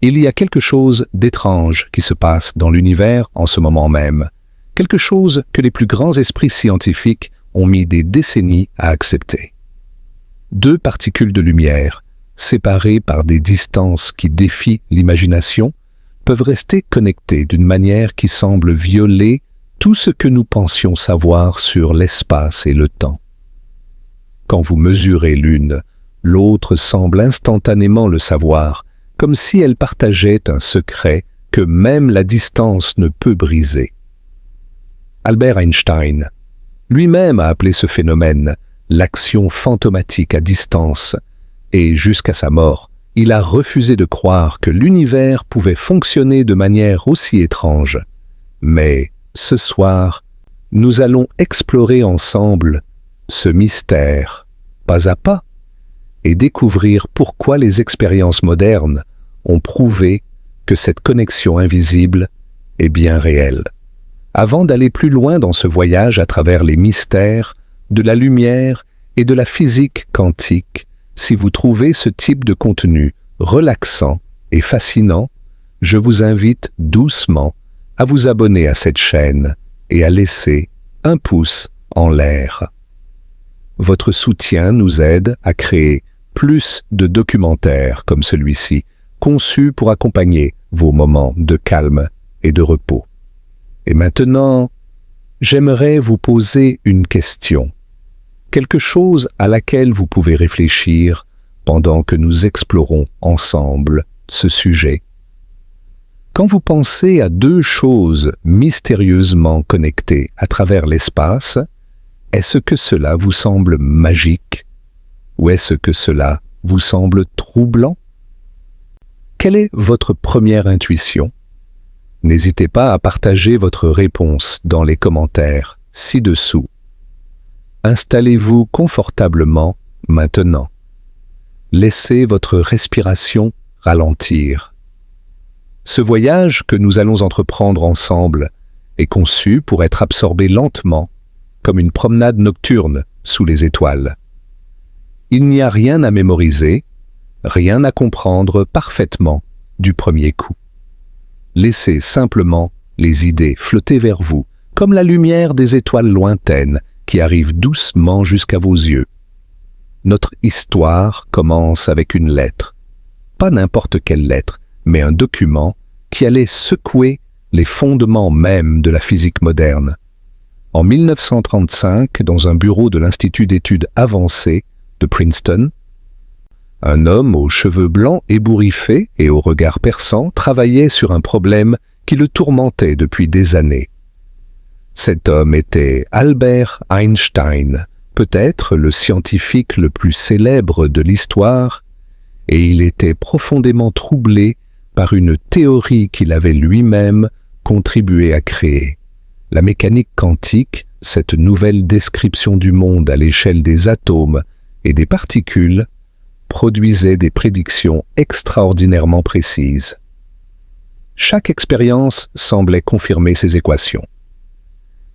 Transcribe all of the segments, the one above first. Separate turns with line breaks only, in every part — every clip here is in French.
Il y a quelque chose d'étrange qui se passe dans l'univers en ce moment même, quelque chose que les plus grands esprits scientifiques ont mis des décennies à accepter. Deux particules de lumière, séparées par des distances qui défient l'imagination, peuvent rester connectées d'une manière qui semble violer tout ce que nous pensions savoir sur l'espace et le temps. Quand vous mesurez l'une, l'autre semble instantanément le savoir, comme si elle partageait un secret que même la distance ne peut briser. Albert Einstein lui-même a appelé ce phénomène l'action fantomatique à distance, et jusqu'à sa mort, il a refusé de croire que l'univers pouvait fonctionner de manière aussi étrange. Mais ce soir, nous allons explorer ensemble ce mystère, pas à pas, et découvrir pourquoi les expériences modernes ont prouvé que cette connexion invisible est bien réelle. Avant d'aller plus loin dans ce voyage à travers les mystères de la lumière et de la physique quantique, si vous trouvez ce type de contenu relaxant et fascinant, je vous invite doucement à vous abonner à cette chaîne et à laisser un pouce en l'air. Votre soutien nous aide à créer plus de documentaires comme celui-ci, conçus pour accompagner vos moments de calme et de repos. Et maintenant, j'aimerais vous poser une question, quelque chose à laquelle vous pouvez réfléchir pendant que nous explorons ensemble ce sujet. Quand vous pensez à deux choses mystérieusement connectées à travers l'espace, est-ce que cela vous semble magique ou est-ce que cela vous semble troublant? Quelle est votre première intuition? N'hésitez pas à partager votre réponse dans les commentaires ci-dessous. Installez-vous confortablement maintenant. Laissez votre respiration ralentir. Ce voyage que nous allons entreprendre ensemble est conçu pour être absorbé lentement, comme une promenade nocturne sous les étoiles. Il n'y a rien à mémoriser, rien à comprendre parfaitement du premier coup. Laissez simplement les idées flotter vers vous, comme la lumière des étoiles lointaines qui arrivent doucement jusqu'à vos yeux. Notre histoire commence avec une lettre. Pas n'importe quelle lettre, mais un document qui allait secouer les fondements même de la physique moderne. En 1935, dans un bureau de l'Institut d'études avancées de Princeton, un homme aux cheveux blancs ébouriffés et au regard perçant travaillait sur un problème qui le tourmentait depuis des années. Cet homme était Albert Einstein, peut-être le scientifique le plus célèbre de l'histoire, et il était profondément troublé par une théorie qu'il avait lui-même contribué à créer. La mécanique quantique, cette nouvelle description du monde à l'échelle des atomes et des particules, produisait des prédictions extraordinairement précises. Chaque expérience semblait confirmer ces équations.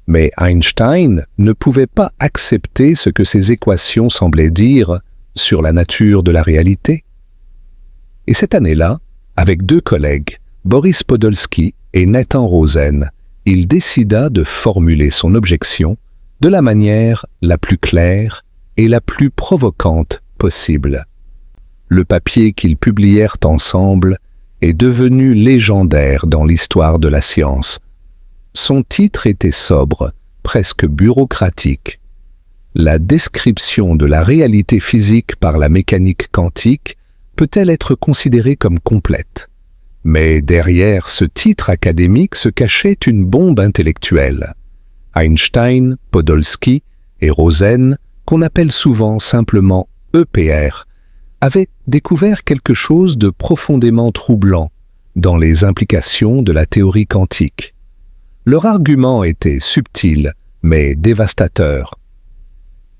Mais Einstein ne pouvait pas accepter ce que ces équations semblaient dire sur la nature de la réalité. Et cette année-là, avec deux collègues, Boris Podolsky et Nathan Rosen, il décida de formuler son objection de la manière la plus claire et la plus provocante possible. Le papier qu'ils publièrent ensemble est devenu légendaire dans l'histoire de la science. Son titre était sobre, presque bureaucratique. La description de la réalité physique par la mécanique quantique peut-elle être considérée comme complète? Mais derrière ce titre académique se cachait une bombe intellectuelle. Einstein, Podolsky et Rosen, qu'on appelle souvent simplement EPR, avaient découvert quelque chose de profondément troublant dans les implications de la théorie quantique. Leur argument était subtil, mais dévastateur.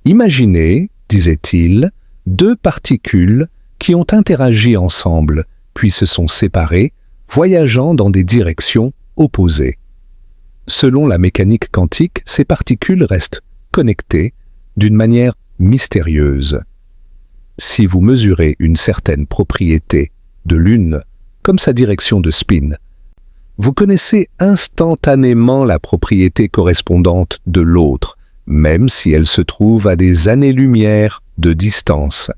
Imaginez, disait-il, deux particules qui ont interagi ensemble, puis se sont séparées, voyageant dans des directions opposées. Selon la mécanique quantique, ces particules restent connectées d'une manière mystérieuse. Si vous mesurez une certaine propriété de l'une comme sa direction de spin. Vous connaissez instantanément la propriété correspondante de l'autre, même si elle se trouve à des années-lumière de distance.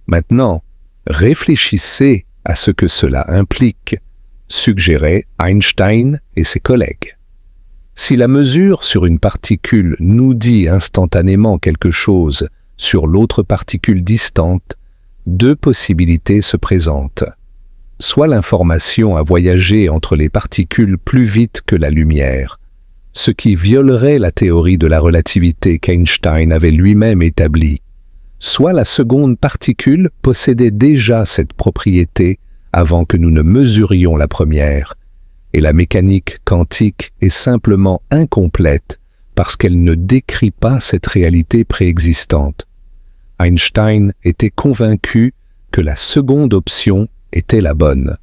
Maintenant, réfléchissez à ce que cela implique, suggéraient Einstein et ses collègues. Si la mesure sur une particule nous dit instantanément quelque chose sur l'autre particule distante, deux possibilités se présentent. Soit l'information a voyagé entre les particules plus vite que la lumière, ce qui violerait la théorie de la relativité qu'Einstein avait lui-même établie, soit la seconde particule possédait déjà cette propriété avant que nous ne mesurions la première, et la mécanique quantique est simplement incomplète parce qu'elle ne décrit pas cette réalité préexistante. Einstein était convaincu que la seconde option était la bonne.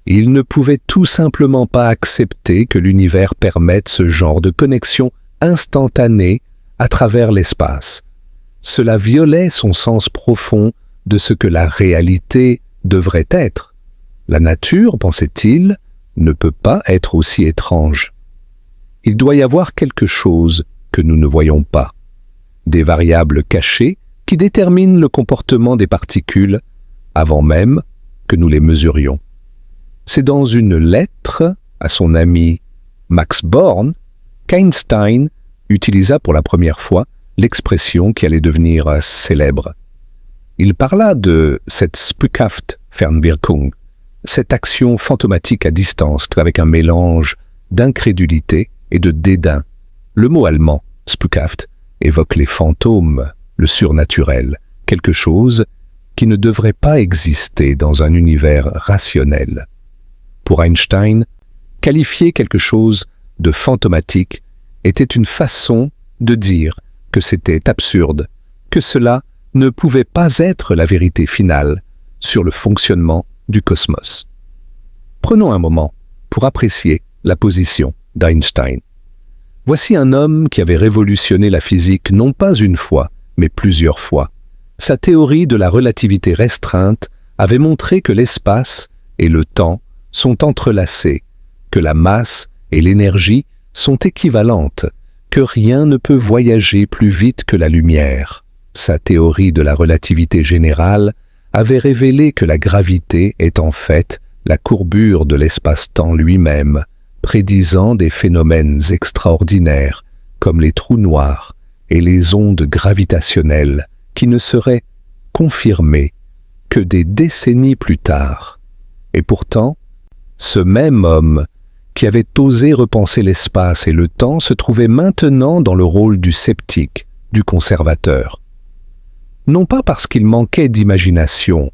Il ne pouvait tout simplement pas accepter que l'univers permette ce genre de connexion instantanée à travers l'espace. Cela violait son sens profond de ce que la réalité devrait être. La nature, pensait-il, ne peut pas être aussi étrange. Il doit y avoir quelque chose que nous ne voyons pas. Des variables cachées qui déterminent le comportement des particules avant même que nous les mesurions. C'est dans une lettre à son ami Max Born qu'Einstein utilisa pour la première fois l'expression qui allait devenir célèbre. Il parla de cette Spukhaft-Fernwirkung, cette action fantomatique à distance avec un mélange d'incrédulité et de dédain. Le mot allemand, Spukhaft, évoque les fantômes, le surnaturel, quelque chose qui ne devrait pas exister dans un univers rationnel. Pour Einstein, qualifier quelque chose de fantomatique était une façon de dire que c'était absurde, que cela ne pouvait pas être la vérité finale sur le fonctionnement du cosmos. Prenons un moment pour apprécier la position d'Einstein. Voici un homme qui avait révolutionné la physique non pas une fois, mais plusieurs fois. Sa théorie de la relativité restreinte avait montré que l'espace et le temps sont entrelacés, que la masse et l'énergie sont équivalentes, que rien ne peut voyager plus vite que la lumière. Sa théorie de la relativité générale avait révélé que la gravité est en fait la courbure de l'espace-temps lui-même, prédisant des phénomènes extraordinaires comme les trous noirs et les ondes gravitationnelles qui ne seraient confirmées que des décennies plus tard. Et pourtant, ce même homme qui avait osé repenser l'espace et le temps se trouvait maintenant dans le rôle du sceptique, du conservateur. Non pas parce qu'il manquait d'imagination,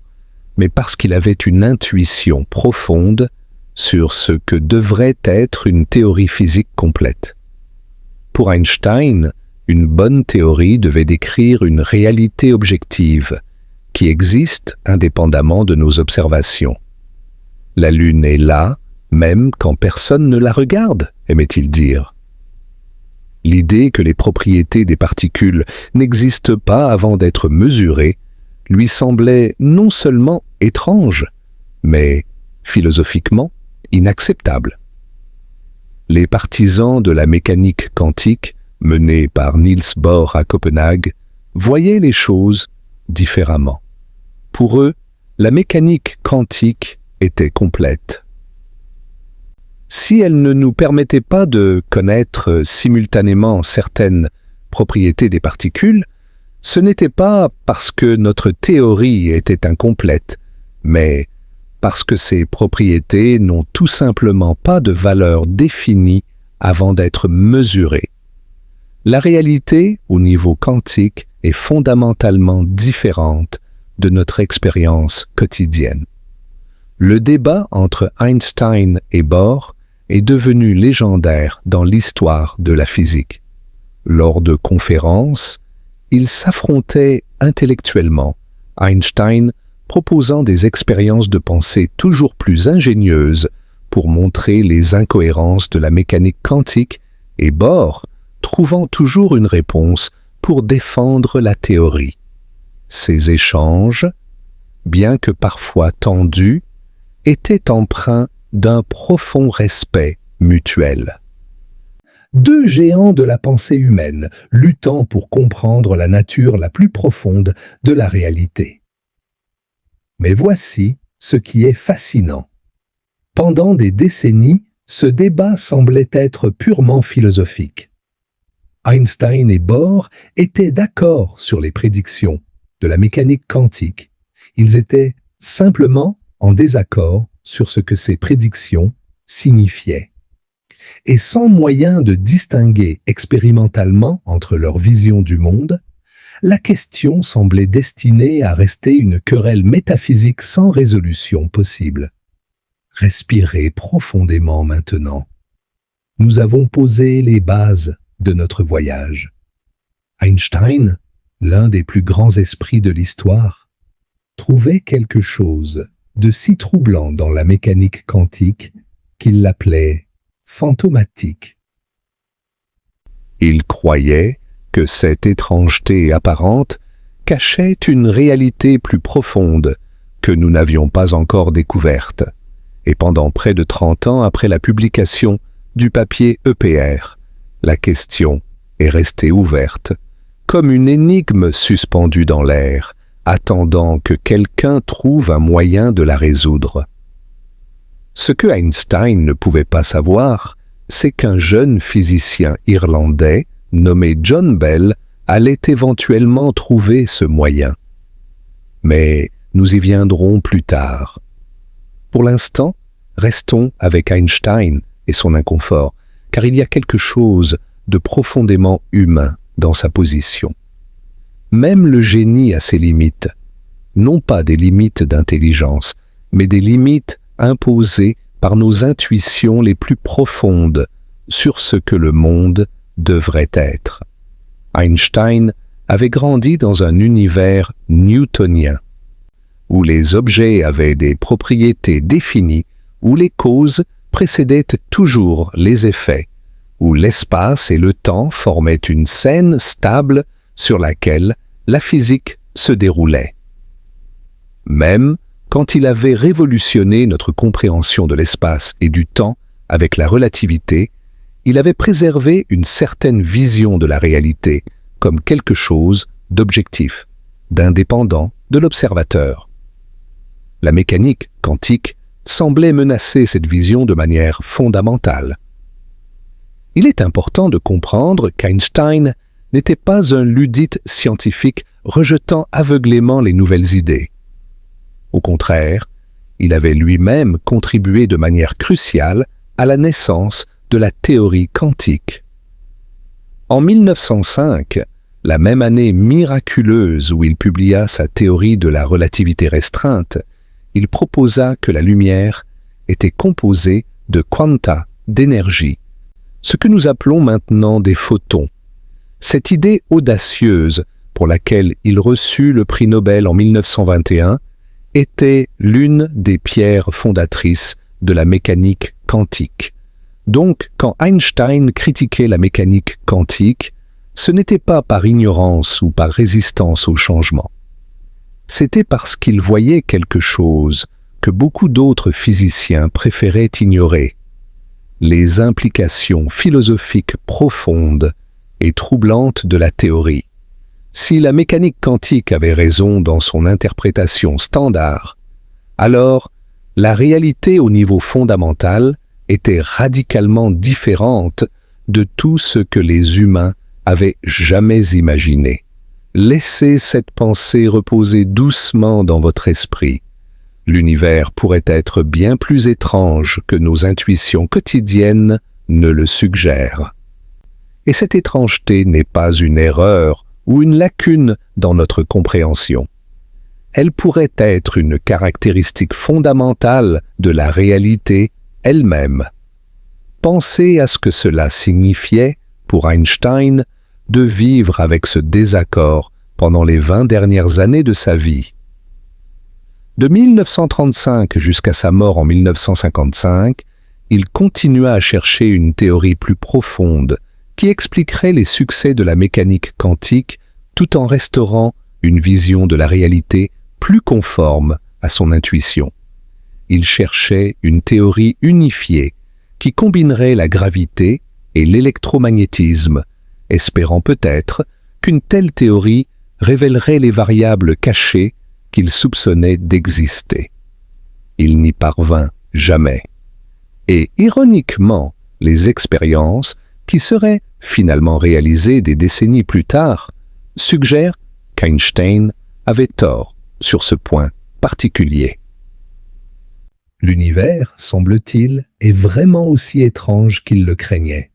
mais parce qu'il avait une intuition profonde sur ce que devrait être une théorie physique complète. Pour Einstein, une bonne théorie devait décrire une réalité objective qui existe indépendamment de nos observations. La Lune est là, même quand personne ne la regarde, aimait-il dire. L'idée que les propriétés des particules n'existent pas avant d'être mesurées lui semblait non seulement étrange, mais philosophiquement inacceptable. Les partisans de la mécanique quantique, menés par Niels Bohr à Copenhague, voyaient les choses différemment. Pour eux, la mécanique quantique était complète. Si elle ne nous permettait pas de connaître simultanément certaines propriétés des particules, ce n'était pas parce que notre théorie était incomplète, mais parce que ces propriétés n'ont tout simplement pas de valeur définie avant d'être mesurées. La réalité, au niveau quantique, est fondamentalement différente de notre expérience quotidienne. Le débat entre Einstein et Bohr est devenu légendaire dans l'histoire de la physique. Lors de conférences, ils s'affrontaient intellectuellement, Einstein proposant des expériences de pensée toujours plus ingénieuses pour montrer les incohérences de la mécanique quantique et Bohr trouvant toujours une réponse pour défendre la théorie. Ces échanges, bien que parfois tendus, était empreint d'un profond respect mutuel. Deux géants de la pensée humaine luttant pour comprendre la nature la plus profonde de la réalité. Mais voici ce qui est fascinant. Pendant des décennies, ce débat semblait être purement philosophique. Einstein et Bohr étaient d'accord sur les prédictions de la mécanique quantique. Ils étaient simplement en désaccord sur ce que ces prédictions signifiaient. Et sans moyen de distinguer expérimentalement entre leurs visions du monde, la question semblait destinée à rester une querelle métaphysique sans résolution possible. Respirez profondément maintenant. Nous avons posé les bases de notre voyage. Einstein, l'un des plus grands esprits de l'histoire, trouvait quelque chose de si troublant dans la mécanique quantique qu'il l'appelait fantomatique. Il croyait que cette étrangeté apparente cachait une réalité plus profonde que nous n'avions pas encore découverte. Et pendant près de 30 ans après la publication du papier EPR, la question est restée ouverte, comme une énigme suspendue dans l'air, attendant que quelqu'un trouve un moyen de la résoudre. Ce que Einstein ne pouvait pas savoir, c'est qu'un jeune physicien irlandais nommé John Bell allait éventuellement trouver ce moyen. Mais nous y viendrons plus tard. Pour l'instant, restons avec Einstein et son inconfort, car il y a quelque chose de profondément humain dans sa position. Même le génie a ses limites, non pas des limites d'intelligence, mais des limites imposées par nos intuitions les plus profondes sur ce que le monde devrait être. Einstein avait grandi dans un univers newtonien, où les objets avaient des propriétés définies, où les causes précédaient toujours les effets, où l'espace et le temps formaient une scène stable sur laquelle la physique se déroulait. Même quand il avait révolutionné notre compréhension de l'espace et du temps avec la relativité, il avait préservé une certaine vision de la réalité comme quelque chose d'objectif, d'indépendant de l'observateur. La mécanique quantique semblait menacer cette vision de manière fondamentale. Il est important de comprendre qu'Einstein n'était pas un luddite scientifique rejetant aveuglément les nouvelles idées. Au contraire, il avait lui-même contribué de manière cruciale à la naissance de la théorie quantique. En 1905, la même année miraculeuse où il publia sa théorie de la relativité restreinte, il proposa que la lumière était composée de quanta d'énergie, ce que nous appelons maintenant des photons. Cette idée audacieuse, pour laquelle il reçut le prix Nobel en 1921, était l'une des pierres fondatrices de la mécanique quantique. Donc, quand Einstein critiquait la mécanique quantique, ce n'était pas par ignorance ou par résistance au changement. C'était parce qu'il voyait quelque chose que beaucoup d'autres physiciens préféraient ignorer: les implications philosophiques profondes et troublantes de la théorie. Si la mécanique quantique avait raison dans son interprétation standard, alors la réalité au niveau fondamental était radicalement différente de tout ce que les humains avaient jamais imaginé. Laissez cette pensée reposer doucement dans votre esprit. L'univers pourrait être bien plus étrange que nos intuitions quotidiennes ne le suggèrent. Et cette étrangeté n'est pas une erreur ou une lacune dans notre compréhension. Elle pourrait être une caractéristique fondamentale de la réalité elle-même. Pensez à ce que cela signifiait pour Einstein de vivre avec ce désaccord pendant les 20 dernières années de sa vie. De 1935 jusqu'à sa mort en 1955, il continua à chercher une théorie plus profonde qui expliquerait les succès de la mécanique quantique tout en restaurant une vision de la réalité plus conforme à son intuition. il cherchait une théorie unifiée qui combinerait la gravité et l'électromagnétisme, espérant peut-être qu'une telle théorie révélerait les variables cachées qu'il soupçonnait d'exister. Il n'y parvint jamais. Et ironiquement, les expériences, qui seraient finalement réalisées des décennies plus tard, suggèrent qu'Einstein avait tort sur ce point particulier. L'univers, semble-t-il, est vraiment aussi étrange qu'il le craignait.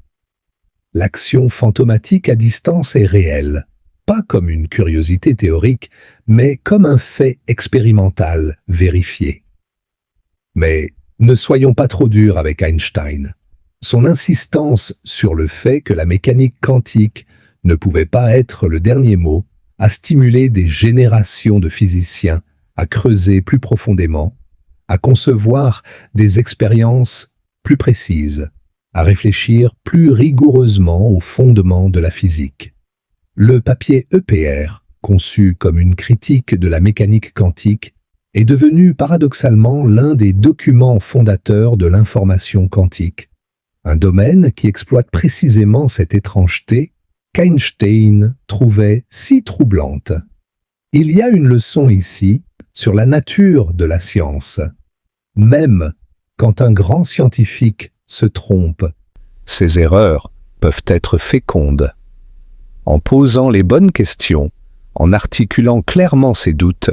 L'action fantomatique à distance est réelle, pas comme une curiosité théorique, mais comme un fait expérimental vérifié. Mais ne soyons pas trop durs avec Einstein. Son insistance sur le fait que la mécanique quantique ne pouvait pas être le dernier mot a stimulé des générations de physiciens à creuser plus profondément, à concevoir des expériences plus précises, à réfléchir plus rigoureusement aux fondements de la physique. Le papier EPR, conçu comme une critique de la mécanique quantique, est devenu paradoxalement l'un des documents fondateurs de l'information quantique, un domaine qui exploite précisément cette étrangeté qu'Einstein trouvait si troublante. Il y a une leçon ici sur la nature de la science. Même quand un grand scientifique se trompe, ses erreurs peuvent être fécondes. En posant les bonnes questions, en articulant clairement ses doutes,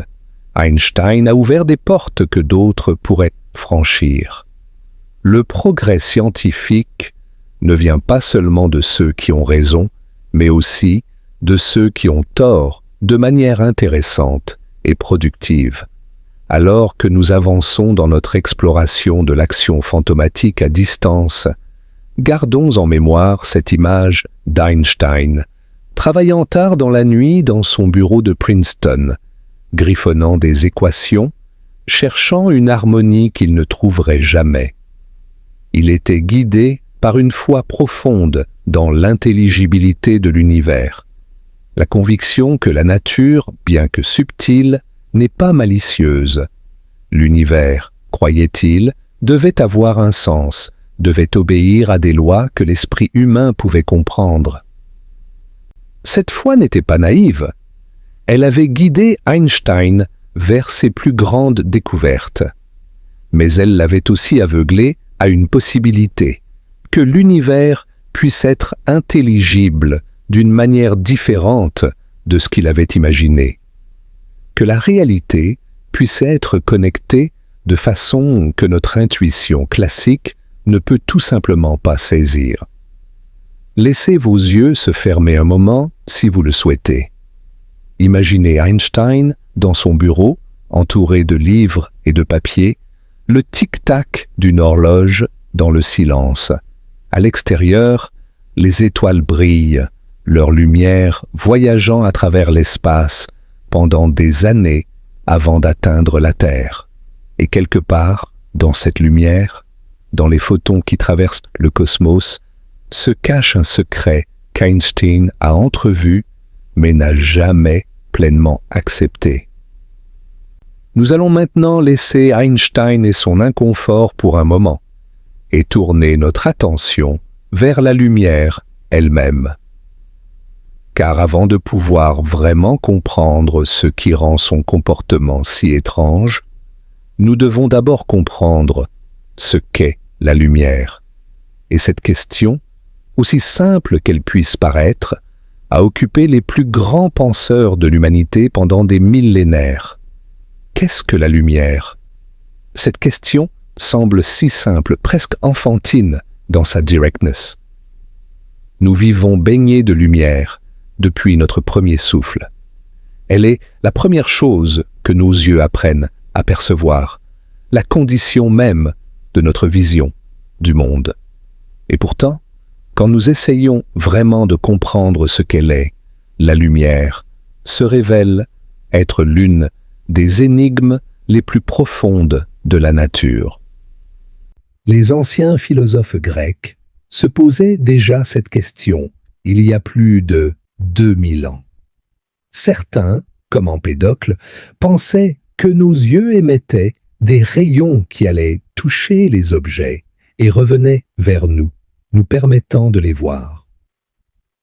Einstein a ouvert des portes que d'autres pourraient franchir. Le progrès scientifique ne vient pas seulement de ceux qui ont raison, mais aussi de ceux qui ont tort de manière intéressante et productive. Alors que nous avançons dans notre exploration de l'action fantomatique à distance, gardons en mémoire cette image d'Einstein, travaillant tard dans la nuit dans son bureau de Princeton, griffonnant des équations, cherchant une harmonie qu'il ne trouverait jamais. Il était guidé par une foi profonde dans l'intelligibilité de l'univers, la conviction que la nature, bien que subtile, n'est pas malicieuse. L'univers, croyait-il, devait avoir un sens, devait obéir à des lois que l'esprit humain pouvait comprendre. Cette foi n'était pas naïve. Elle avait guidé Einstein vers ses plus grandes découvertes. Mais elle l'avait aussi aveuglé à une possibilité, que l'univers puisse être intelligible d'une manière différente de ce qu'il avait imaginé, que la réalité puisse être connectée de façon que notre intuition classique ne peut tout simplement pas saisir. Laissez vos yeux se fermer un moment si vous le souhaitez. Imaginez Einstein dans son bureau, entouré de livres et de papiers, le tic-tac d'une horloge dans le silence. À l'extérieur, les étoiles brillent, leur lumière voyageant à travers l'espace pendant des années avant d'atteindre la Terre. Et quelque part, dans cette lumière, dans les photons qui traversent le cosmos, se cache un secret qu'Einstein a entrevu mais n'a jamais pleinement accepté. Nous allons maintenant laisser Einstein et son inconfort pour un moment et tourner notre attention vers la lumière elle-même. Car avant de pouvoir vraiment comprendre ce qui rend son comportement si étrange, nous devons d'abord comprendre ce qu'est la lumière. Et cette question, aussi simple qu'elle puisse paraître, a occupé les plus grands penseurs de l'humanité pendant des millénaires. Qu'est-ce que la lumière? Cette question semble si simple, presque enfantine dans sa directness. Nous vivons baignés de lumière depuis notre premier souffle. Elle est la première chose que nos yeux apprennent à percevoir, la condition même de notre vision du monde. Et pourtant, quand nous essayons vraiment de comprendre ce qu'elle est, la lumière se révèle être l'une des énigmes les plus profondes de la nature. Les anciens philosophes grecs se posaient déjà cette question il y a plus de 2000 ans. Certains, comme Empédocle, pensaient que nos yeux émettaient des rayons qui allaient toucher les objets et revenaient vers nous, nous permettant de les voir.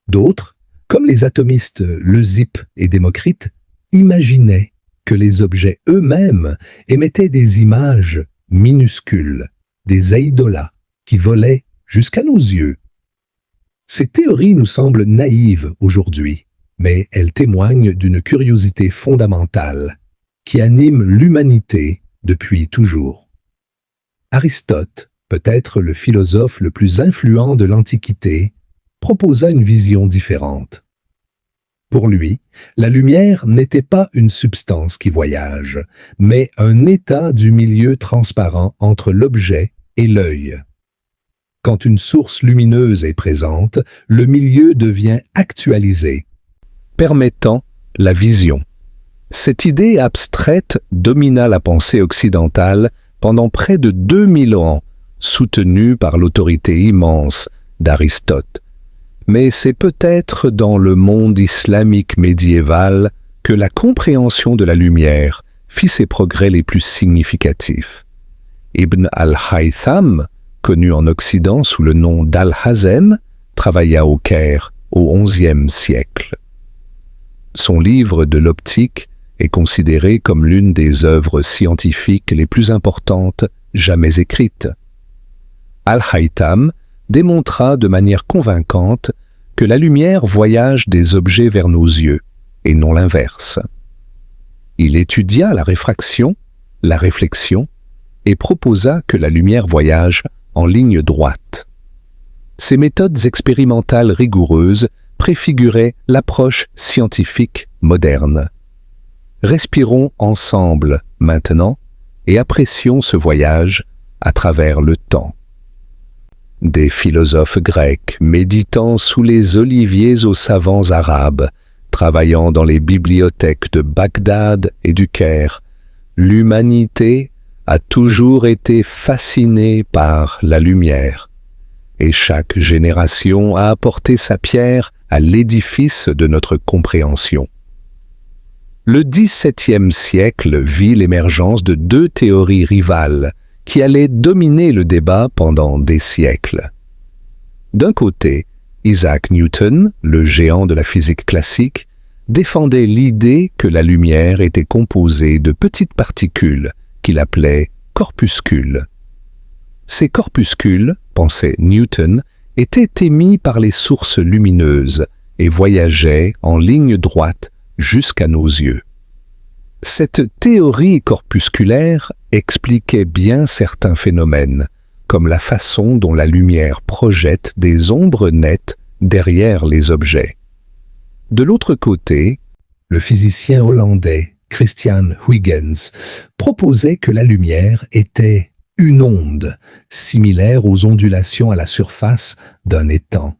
D'autres, comme les atomistes Leucippe et Démocrite, imaginaient que les objets eux-mêmes émettaient des images minuscules, des eidolas qui volaient jusqu'à nos yeux. Ces théories nous semblent naïves aujourd'hui, mais elles témoignent d'une curiosité fondamentale qui anime l'humanité depuis toujours. Aristote, peut-être le philosophe le plus influent de l'Antiquité, proposa une vision différente. Pour lui, la lumière n'était pas une substance qui voyage, mais un état du milieu transparent entre l'objet et l'œil. Quand une source lumineuse est présente, le milieu devient actualisé, permettant la vision. Cette idée abstraite domina la pensée occidentale pendant près de 2000 ans, soutenue par l'autorité immense d'Aristote. Mais c'est peut-être dans le monde islamique médiéval que la compréhension de la lumière fit ses progrès les plus significatifs. Ibn al-Haytham, connu en Occident sous le nom d'Al-Hazen, travailla au Caire au XIe siècle. Son livre de l'optique est considéré comme l'une des œuvres scientifiques les plus importantes jamais écrites. Al-Haytham démontra de manière convaincante que la lumière voyage des objets vers nos yeux, et non l'inverse. Il étudia la réfraction, la réflexion, et proposa que la lumière voyage en ligne droite. Ces méthodes expérimentales rigoureuses préfiguraient l'approche scientifique moderne. Respirons ensemble maintenant et apprécions ce voyage à travers le temps. Des philosophes grecs méditant sous les oliviers aux savants arabes, travaillant dans les bibliothèques de Bagdad et du Caire, l'humanité a toujours été fascinée par la lumière, et chaque génération a apporté sa pierre à l'édifice de notre compréhension. Le XVIIe siècle vit l'émergence de deux théories rivales qui allaient dominer le débat pendant des siècles. D'un côté, Isaac Newton, le géant de la physique classique, défendait l'idée que la lumière était composée de petites particules qu'il appelait corpuscules. Ces corpuscules, pensait Newton, étaient émis par les sources lumineuses et voyageaient en ligne droite jusqu'à nos yeux. Cette théorie corpusculaire expliquait bien certains phénomènes, comme la façon dont la lumière projette des ombres nettes derrière les objets. De l'autre côté, le physicien hollandais Christian Huygens proposait que la lumière était une onde, similaire aux ondulations à la surface d'un étang.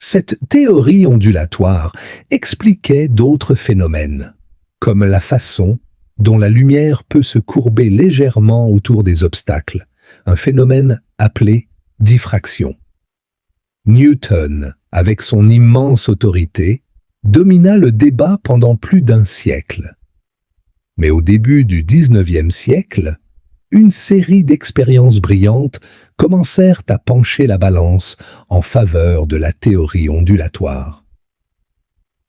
Cette théorie ondulatoire expliquait d'autres phénomènes, comme la façon dont la lumière peut se courber légèrement autour des obstacles, un phénomène appelé diffraction. Newton, avec son immense autorité, domina le débat pendant plus d'un siècle. Mais au début du XIXe siècle, une série d'expériences brillantes commencèrent à pencher la balance en faveur de la théorie ondulatoire.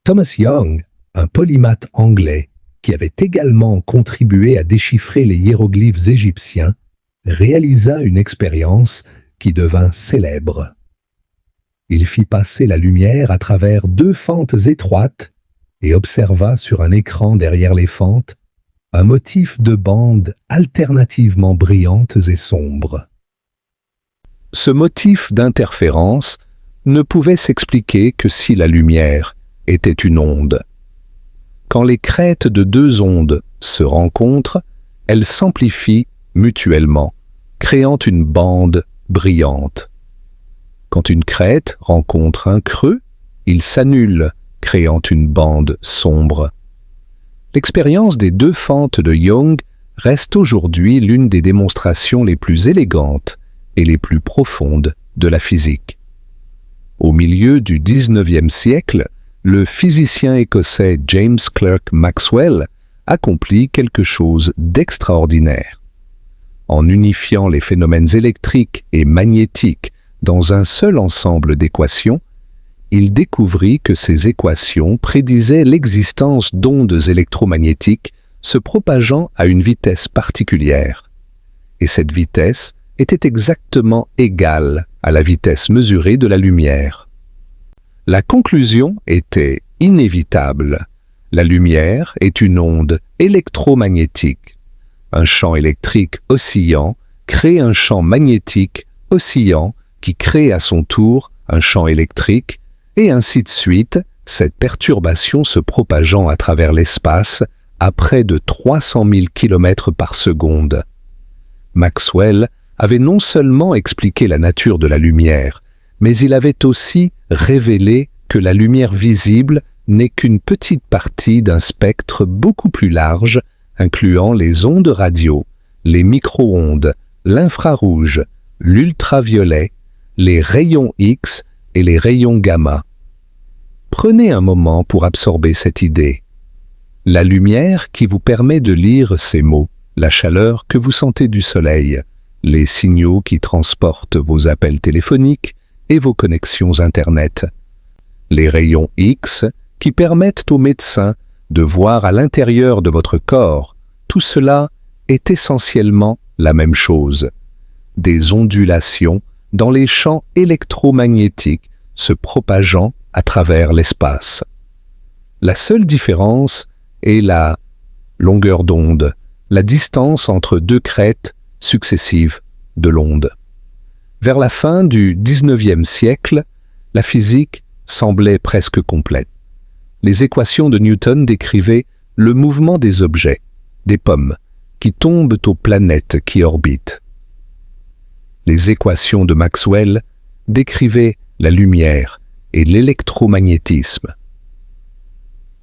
Thomas Young, un polymathe anglais qui avait également contribué à déchiffrer les hiéroglyphes égyptiens, réalisa une expérience qui devint célèbre. Il fit passer la lumière à travers deux fentes étroites et observa sur un écran derrière les fentes un motif de bandes alternativement brillantes et sombres. Ce motif d'interférence ne pouvait s'expliquer que si la lumière était une onde. Quand les crêtes de deux ondes se rencontrent, elles s'amplifient mutuellement, créant une bande brillante. Quand une crête rencontre un creux, il s'annule, créant une bande sombre. L'expérience des deux fentes de Young reste aujourd'hui l'une des démonstrations les plus élégantes et les plus profondes de la physique. Au milieu du XIXe siècle, le physicien écossais James Clerk Maxwell accomplit quelque chose d'extraordinaire. en unifiant les phénomènes électriques et magnétiques dans un seul ensemble d'équations, il découvrit que ces équations prédisaient l'existence d'ondes électromagnétiques se propageant à une vitesse particulière. Et cette vitesse était exactement égale à la vitesse mesurée de la lumière. La conclusion était inévitable. La lumière est une onde électromagnétique. Un champ électrique oscillant crée un champ magnétique oscillant qui crée à son tour un champ électrique, et ainsi de suite, cette perturbation se propageant à travers l'espace à près de 300 000 km par seconde. Maxwell avait non seulement expliqué la nature de la lumière, mais il avait aussi révélé que la lumière visible n'est qu'une petite partie d'un spectre beaucoup plus large, incluant les ondes radio, les micro-ondes, l'infrarouge, l'ultraviolet, les rayons X et les rayons gamma. Prenez un moment pour absorber cette idée. La lumière qui vous permet de lire ces mots, la chaleur que vous sentez du soleil, les signaux qui transportent vos appels téléphoniques et vos connexions Internet, les rayons X qui permettent aux médecins de voir à l'intérieur de votre corps, tout cela est essentiellement la même chose. Des ondulations dans les champs électromagnétiques se propageant à travers l'espace. La seule différence est la longueur d'onde, la distance entre deux crêtes successives de l'onde. Vers la fin du XIXe siècle, la physique semblait presque complète. Les équations de Newton décrivaient le mouvement des objets, des pommes, qui tombent aux planètes qui orbitent. Les équations de Maxwell décrivaient la lumière et l'électromagnétisme.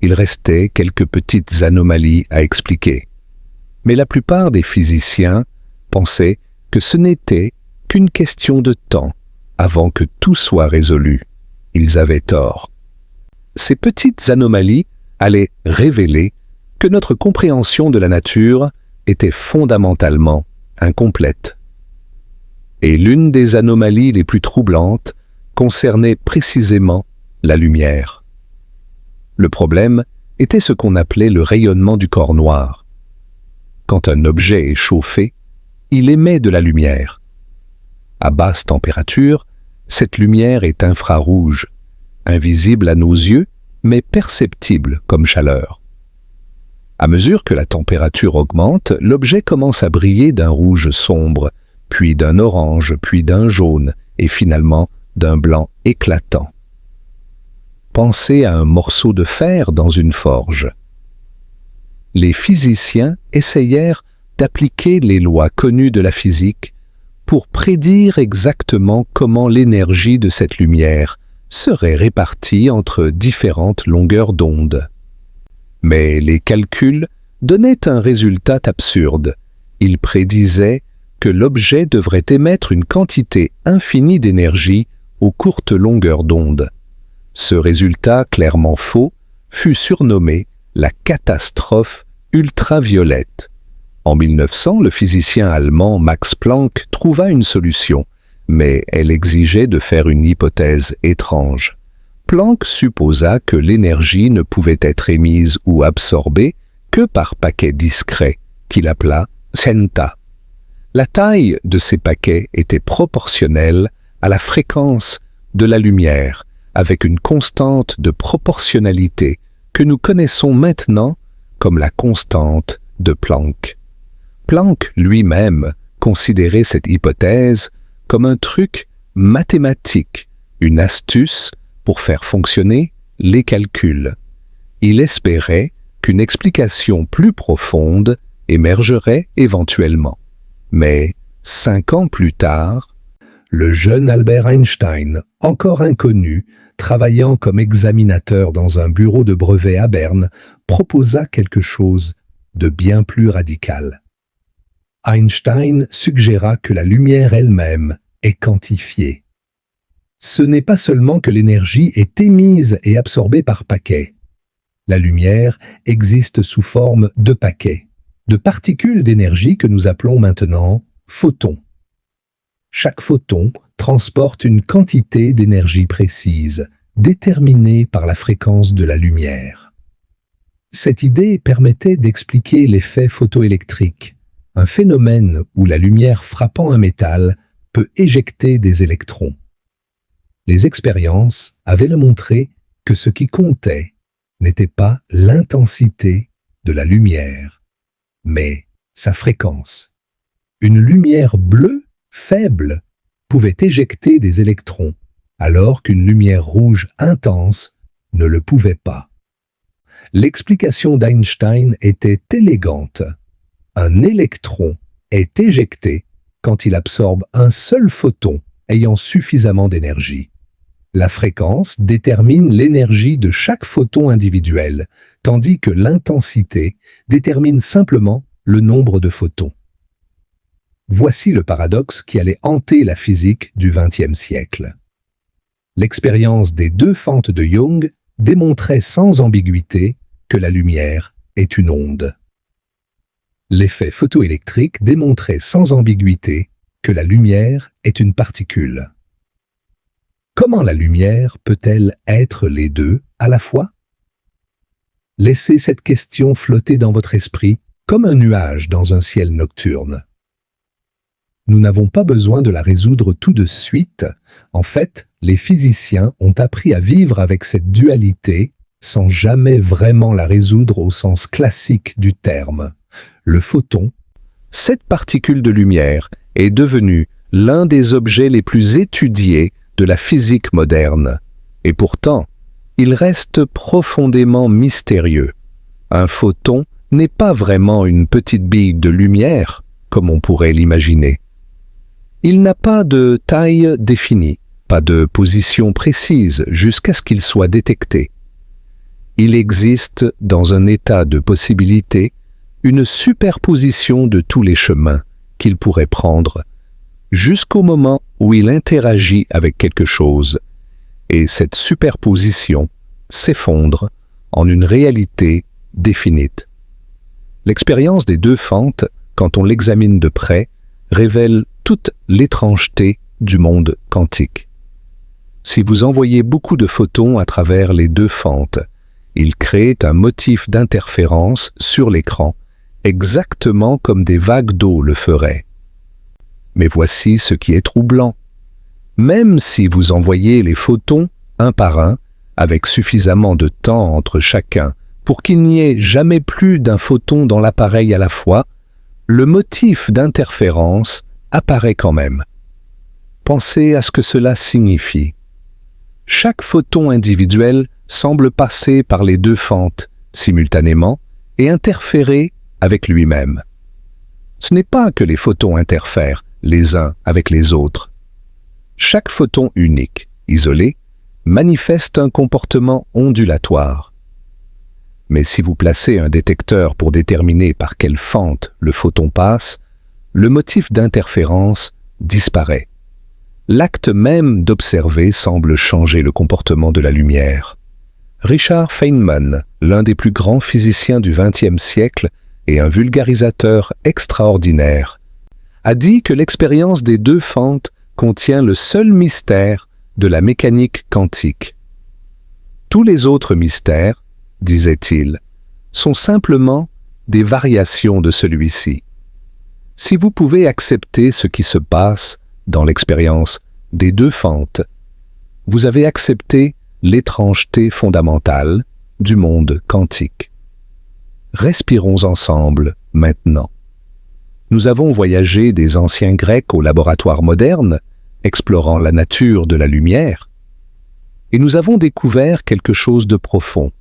Il restait quelques petites anomalies à expliquer, mais la plupart des physiciens pensaient que ce n'était qu'une question de temps avant que tout soit résolu. Ils avaient tort. Ces petites anomalies allaient révéler que notre compréhension de la nature était fondamentalement incomplète. Et l'une des anomalies les plus troublantes concernait précisément la lumière. Le problème était ce qu'on appelait le rayonnement du corps noir. Quand un objet est chauffé, il émet de la lumière. À basse température, cette lumière est infrarouge, invisible à nos yeux, mais perceptible comme chaleur. À mesure que la température augmente, l'objet commence à briller d'un rouge sombre, puis d'un orange, puis d'un jaune, et finalement d'un blanc éclatant. Pensez à un morceau de fer dans une forge. Les physiciens essayèrent d'appliquer les lois connues de la physique pour prédire exactement comment l'énergie de cette lumière serait répartie entre différentes longueurs d'onde. Mais les calculs donnaient un résultat absurde. Ils prédisaient que l'objet devrait émettre une quantité infinie d'énergie aux courtes longueurs d'onde. Ce résultat clairement faux fut surnommé la catastrophe ultraviolette. En 1900, le physicien allemand Max Planck trouva une solution, mais elle exigeait de faire une hypothèse étrange. Planck supposa que l'énergie ne pouvait être émise ou absorbée que par paquets discrets, qu'il appela centa. La taille de ces paquets était proportionnelle à la fréquence de la lumière, avec une constante de proportionnalité que nous connaissons maintenant comme la constante de Planck. Planck lui-même considérait cette hypothèse comme un truc mathématique, une astuce pour faire fonctionner les calculs. Il espérait qu'une explication plus profonde émergerait éventuellement. Mais 5 ans plus tard, le jeune Albert Einstein, encore inconnu, travaillant comme examinateur dans un bureau de brevet à Berne, proposa quelque chose de bien plus radical. Einstein suggéra que la lumière elle-même est quantifiée. Ce n'est pas seulement que l'énergie est émise et absorbée par paquets. La lumière existe sous forme de paquets, de particules d'énergie que nous appelons maintenant Photon. Chaque photon transporte une quantité d'énergie précise, déterminée par la fréquence de la lumière. Cette idée permettait d'expliquer l'effet photoélectrique, un phénomène où la lumière frappant un métal peut éjecter des électrons. Les expériences avaient montré que ce qui comptait n'était pas l'intensité de la lumière, mais sa fréquence. Une lumière bleue faible pouvait éjecter des électrons, alors qu'une lumière rouge intense ne le pouvait pas. L'explication d'Einstein était élégante. Un électron est éjecté quand il absorbe un seul photon ayant suffisamment d'énergie. La fréquence détermine l'énergie de chaque photon individuel, tandis que l'intensité détermine simplement le nombre de photons. Voici le paradoxe qui allait hanter la physique du XXe siècle. L'expérience des deux fentes de Young démontrait sans ambiguïté que la lumière est une onde. L'effet photoélectrique démontrait sans ambiguïté que la lumière est une particule. Comment la lumière peut-elle être les deux à la fois? Laissez cette question flotter dans votre esprit comme un nuage dans un ciel nocturne. Nous n'avons pas besoin de la résoudre tout de suite. En fait, les physiciens ont appris à vivre avec cette dualité sans jamais vraiment la résoudre au sens classique du terme. Le photon, cette particule de lumière, est devenue l'un des objets les plus étudiés de la physique moderne. Et pourtant, il reste profondément mystérieux. Un photon n'est pas vraiment une petite bille de lumière, comme on pourrait l'imaginer. Il n'a pas de taille définie, pas de position précise jusqu'à ce qu'il soit détecté. Il existe, dans un état de possibilité, une superposition de tous les chemins qu'il pourrait prendre, jusqu'au moment où il interagit avec quelque chose, et cette superposition s'effondre en une réalité définite. L'expérience des deux fentes, quand on l'examine de près, révèle toute l'étrangeté du monde quantique. Si vous envoyez beaucoup de photons à travers les deux fentes, ils créent un motif d'interférence sur l'écran, exactement comme des vagues d'eau le feraient. Mais voici ce qui est troublant. Même si vous envoyez les photons un par un, avec suffisamment de temps entre chacun pour qu'il n'y ait jamais plus d'un photon dans l'appareil à la fois, le motif d'interférence apparaît quand même. Pensez à ce que cela signifie. Chaque photon individuel semble passer par les deux fentes simultanément et interférer avec lui-même. Ce n'est pas que les photons interfèrent les uns avec les autres. Chaque photon unique, isolé, manifeste un comportement ondulatoire. Mais si vous placez un détecteur pour déterminer par quelle fente le photon passe, le motif d'interférence disparaît. L'acte même d'observer semble changer le comportement de la lumière. Richard Feynman, l'un des plus grands physiciens du XXe siècle et un vulgarisateur extraordinaire, a dit que l'expérience des deux fentes contient le seul mystère de la mécanique quantique. Tous les autres mystères, disait-il, sont simplement des variations de celui-ci. Si vous pouvez accepter ce qui se passe dans l'expérience des deux fentes, vous avez accepté l'étrangeté fondamentale du monde quantique. Respirons ensemble maintenant. Nous avons voyagé des anciens Grecs au laboratoire moderne, explorant la nature de la lumière, et nous avons découvert quelque chose de profond.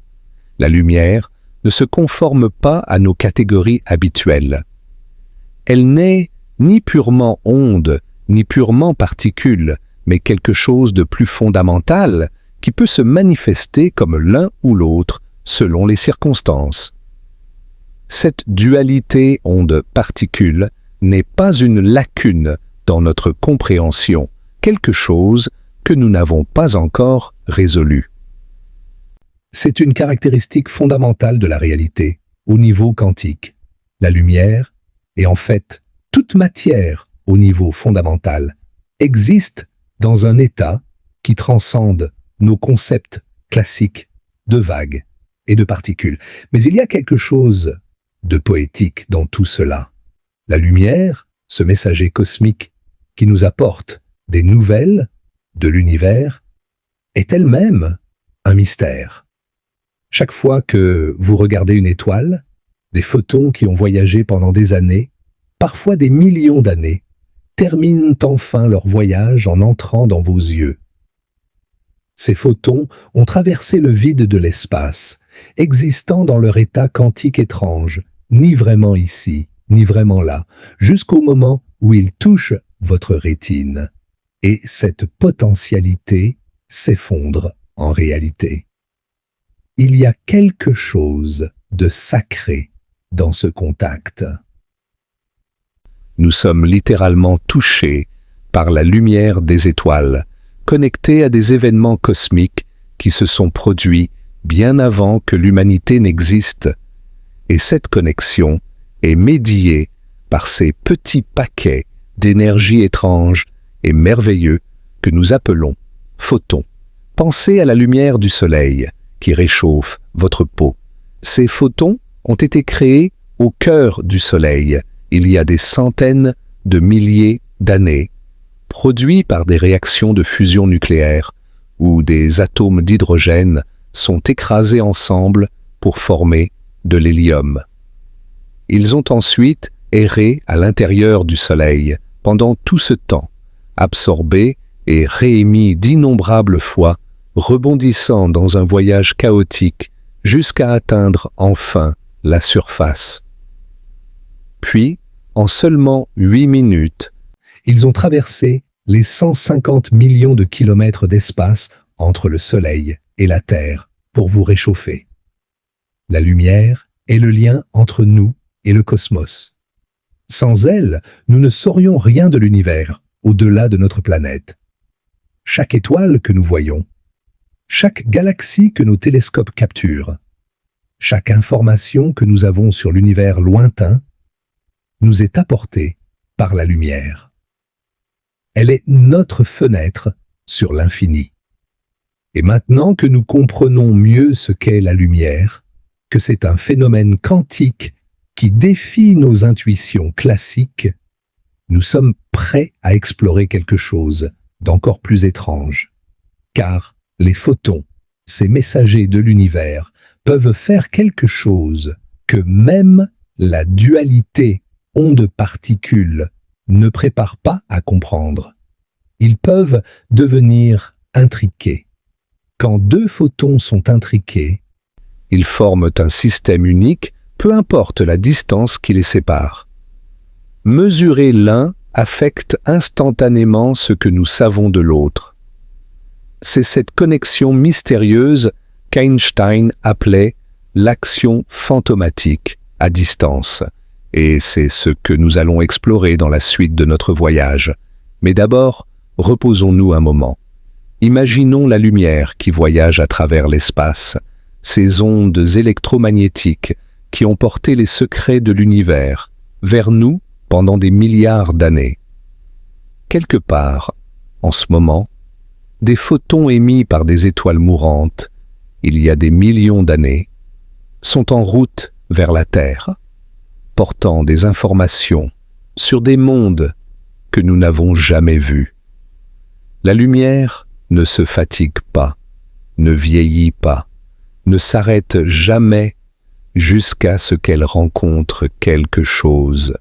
La lumière ne se conforme pas à nos catégories habituelles. Elle n'est ni purement onde, ni purement particule, mais quelque chose de plus fondamental qui peut se manifester comme l'un ou l'autre selon les circonstances. Cette dualité onde-particule n'est pas une lacune dans notre compréhension, quelque chose que nous n'avons pas encore résolu. C'est une caractéristique fondamentale de la réalité, au niveau quantique. La lumière, et en fait toute matière, au niveau fondamental, existe dans un état qui transcende nos concepts classiques de vagues et de particules. Mais il y a quelque chose de poétique dans tout cela. La lumière, ce messager cosmique qui nous apporte des nouvelles de l'univers, est elle-même un mystère. Chaque fois que vous regardez une étoile, des photons qui ont voyagé pendant des années, parfois des millions d'années, terminent enfin leur voyage en entrant dans vos yeux. Ces photons ont traversé le vide de l'espace, existant dans leur état quantique étrange, ni vraiment ici, ni vraiment là, jusqu'au moment où ils touchent votre rétine. Et cette potentialité s'effondre en réalité. Il y a quelque chose de sacré dans ce contact. Nous sommes littéralement touchés par la lumière des étoiles, connectés à des événements cosmiques qui se sont produits bien avant que l'humanité n'existe. Et cette connexion est médiée par ces petits paquets d'énergie étrange et merveilleux que nous appelons photons. Pensez à la lumière du soleil qui réchauffe votre peau. Ces photons ont été créés au cœur du soleil il y a des centaines de milliers d'années, produits par des réactions de fusion nucléaire où des atomes d'hydrogène sont écrasés ensemble pour former de l'hélium. Ils ont ensuite erré à l'intérieur du soleil pendant tout ce temps, absorbés et réémis d'innombrables fois, rebondissant dans un voyage chaotique jusqu'à atteindre enfin la surface. Puis, en seulement 8 minutes, ils ont traversé les 150 millions de kilomètres d'espace entre le Soleil et la Terre pour vous réchauffer. La lumière est le lien entre nous et le cosmos. Sans elle, nous ne saurions rien de l'univers, au-delà de notre planète. Chaque étoile que nous voyons, chaque galaxie que nos télescopes capturent, chaque information que nous avons sur l'univers lointain, nous est apportée par la lumière. Elle est notre fenêtre sur l'infini. Et maintenant que nous comprenons mieux ce qu'est la lumière, que c'est un phénomène quantique qui défie nos intuitions classiques, nous sommes prêts à explorer quelque chose d'encore plus étrange. Car les photons, ces messagers de l'univers, peuvent faire quelque chose que même la dualité onde-particule ne prépare pas à comprendre. Ils peuvent devenir intriqués. Quand deux photons sont intriqués, ils forment un système unique, peu importe la distance qui les sépare. Mesurer l'un affecte instantanément ce que nous savons de l'autre. C'est cette connexion mystérieuse qu'Einstein appelait l'action fantomatique à distance. Et c'est ce que nous allons explorer dans la suite de notre voyage. Mais d'abord, reposons-nous un moment. Imaginons la lumière qui voyage à travers l'espace, ces ondes électromagnétiques qui ont porté les secrets de l'univers vers nous pendant des milliards d'années. Quelque part, en ce moment, des photons émis par des étoiles mourantes, il y a des millions d'années, sont en route vers la Terre, portant des informations sur des mondes que nous n'avons jamais vus. La lumière ne se fatigue pas, ne vieillit pas, ne s'arrête jamais jusqu'à ce qu'elle rencontre quelque chose.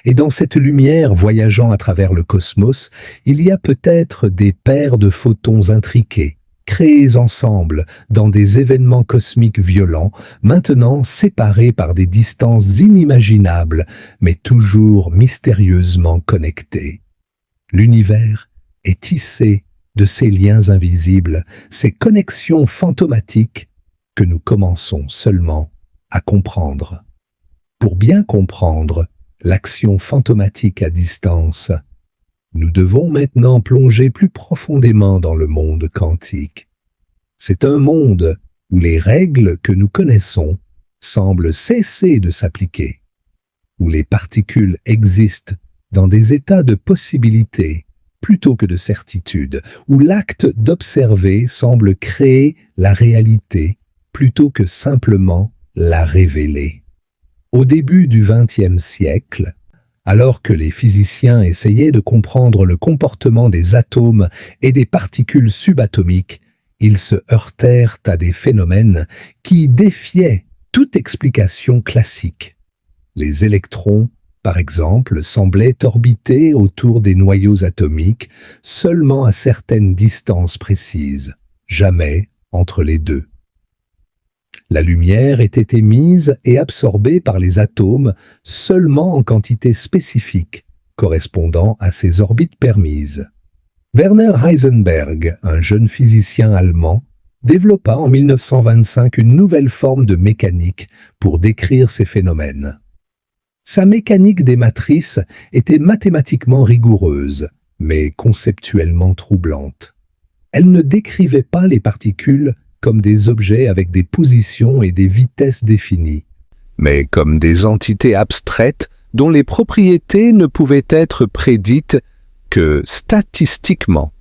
Et dans cette lumière voyageant à travers le cosmos, il y a peut-être des paires de photons intriqués, créés ensemble dans des événements cosmiques violents, maintenant séparés par des distances inimaginables, mais toujours mystérieusement connectés. L'univers est tissé de ces liens invisibles, ces connexions fantomatiques que nous commençons seulement à comprendre. Pour bien comprendre l'action fantomatique à distance, nous devons maintenant plonger plus profondément dans le monde quantique. C'est un monde où les règles que nous connaissons semblent cesser de s'appliquer, où les particules existent dans des états de possibilité plutôt que de certitude, où l'acte d'observer semble créer la réalité plutôt que simplement la révéler. Au début du XXe siècle, alors que les physiciens essayaient de comprendre le comportement des atomes et des particules subatomiques, ils se heurtèrent à des phénomènes qui défiaient toute explication classique. Les électrons, par exemple, semblaient orbiter autour des noyaux atomiques seulement à certaines distances précises, jamais entre les deux. La lumière était émise et absorbée par les atomes seulement en quantité spécifique, correspondant à ces orbites permises. Werner Heisenberg, un jeune physicien allemand, développa en 1925 une nouvelle forme de mécanique pour décrire ces phénomènes. Sa mécanique des matrices était mathématiquement rigoureuse, mais conceptuellement troublante. Elle ne décrivait pas les particules comme des objets avec des positions et des vitesses définies, mais comme des entités abstraites dont les propriétés ne pouvaient être prédites que statistiquement.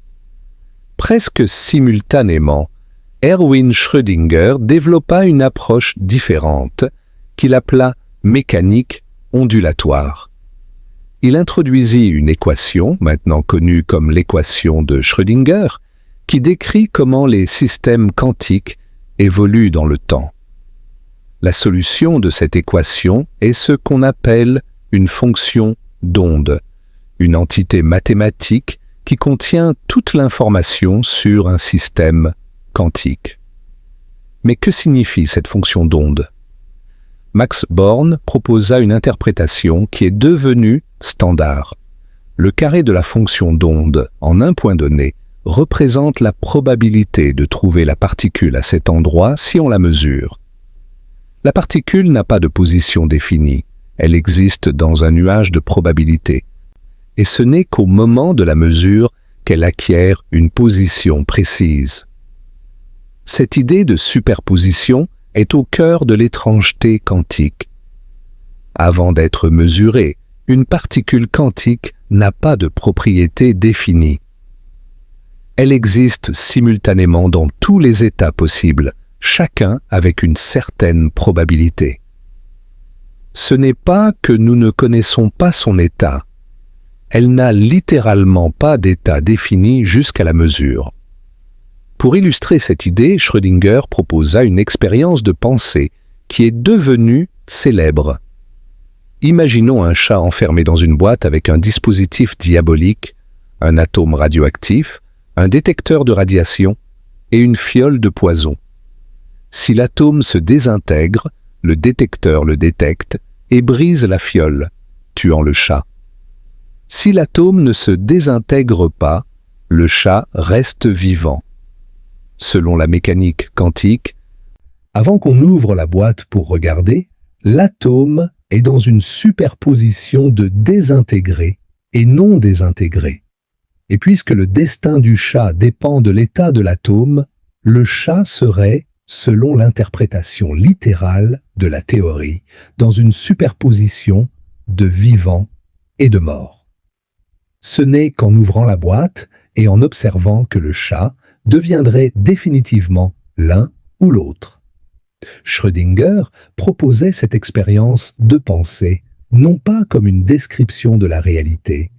Presque simultanément, Erwin Schrödinger développa une approche différente qu'il appela mécanique ondulatoire. Il introduisit une équation, maintenant connue comme l'équation de Schrödinger, qui décrit comment les systèmes quantiques évoluent dans le temps. La solution de cette équation est ce qu'on appelle une fonction d'onde, une entité mathématique qui contient toute l'information sur un système quantique. Mais que signifie cette fonction d'onde? Max Born proposa une interprétation qui est devenue standard. Le carré de la fonction d'onde en un point donné représente la probabilité de trouver la particule à cet endroit si on la mesure. La particule n'a pas de position définie, elle existe dans un nuage de probabilité. Et ce n'est qu'au moment de la mesure qu'elle acquiert une position précise. Cette idée de superposition est au cœur de l'étrangeté quantique. Avant d'être mesurée, une particule quantique n'a pas de propriété définie. Elle existe simultanément dans tous les états possibles, chacun avec une certaine probabilité. Ce n'est pas que nous ne connaissons pas son état. Elle n'a littéralement pas d'état défini jusqu'à la mesure. Pour illustrer cette idée, Schrödinger proposa une expérience de pensée qui est devenue célèbre. Imaginons un chat enfermé dans une boîte avec un dispositif diabolique, un atome radioactif, un détecteur de radiation et une fiole de poison. Si l'atome se désintègre, le détecteur le détecte et brise la fiole, tuant le chat. Si l'atome ne se désintègre pas, le chat reste vivant. Selon la mécanique quantique, avant qu'on ouvre la boîte pour regarder, l'atome est dans une superposition de désintégrés et non désintégrés. Et puisque le destin du chat dépend de l'état de l'atome, le chat serait, selon l'interprétation littérale de la théorie, dans une superposition de vivant et de mort. Ce n'est qu'en ouvrant la boîte et en observant que le chat deviendrait définitivement l'un ou l'autre. Schrödinger proposait cette expérience de pensée non pas comme une description de la réalité,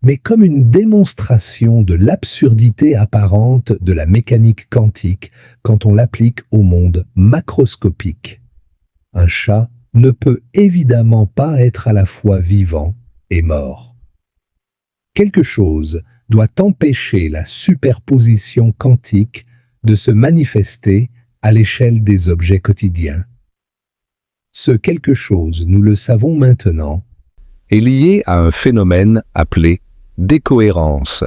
mais comme une démonstration de l'absurdité apparente de la mécanique quantique quand on l'applique au monde macroscopique. Un chat ne peut évidemment pas être à la fois vivant et mort. Quelque chose doit empêcher la superposition quantique de se manifester à l'échelle des objets quotidiens. Ce quelque chose, nous le savons maintenant, est lié à un phénomène appelé décohérence.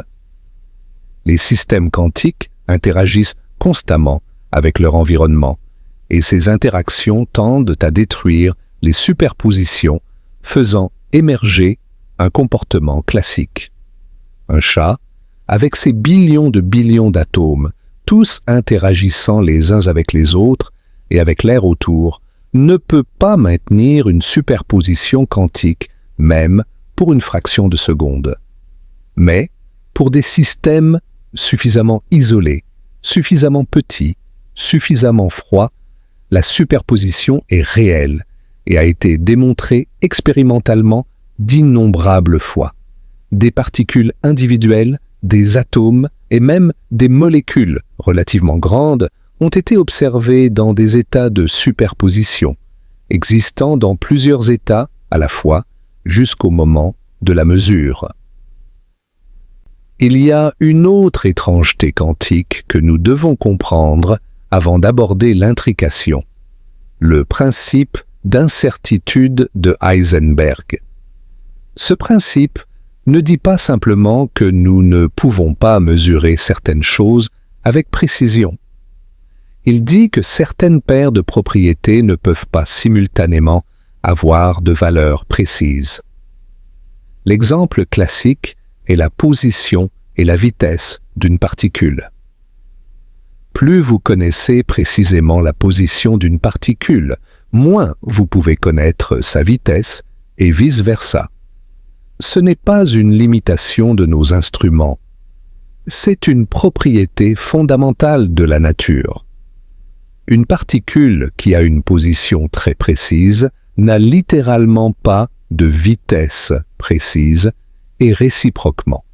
Les systèmes quantiques interagissent constamment avec leur environnement et ces interactions tendent à détruire les superpositions, faisant émerger un comportement classique. Un chat, avec ses billions d'atomes, tous interagissant les uns avec les autres et avec l'air autour, ne peut pas maintenir une superposition quantique, même pour une fraction de seconde. Mais, pour des systèmes suffisamment isolés, suffisamment petits, suffisamment froids, la superposition est réelle et a été démontrée expérimentalement d'innombrables fois. Des particules individuelles, des atomes et même des molécules relativement grandes ont été observées dans des états de superposition, existant dans plusieurs états à la fois jusqu'au moment de la mesure. Il y a une autre étrangeté quantique que nous devons comprendre avant d'aborder l'intrication, le principe d'incertitude de Heisenberg. Ce principe ne dit pas simplement que nous ne pouvons pas mesurer certaines choses avec précision. Il dit que certaines paires de propriétés ne peuvent pas simultanément avoir de valeur précise. L'exemple classique est la position et la vitesse d'une particule. Plus vous connaissez précisément la position d'une particule, moins vous pouvez connaître sa vitesse et vice-versa. Ce n'est pas une limitation de nos instruments. C'est une propriété fondamentale de la nature. Une particule qui a une position très précise n'a littéralement pas de vitesse précise et réciproquement.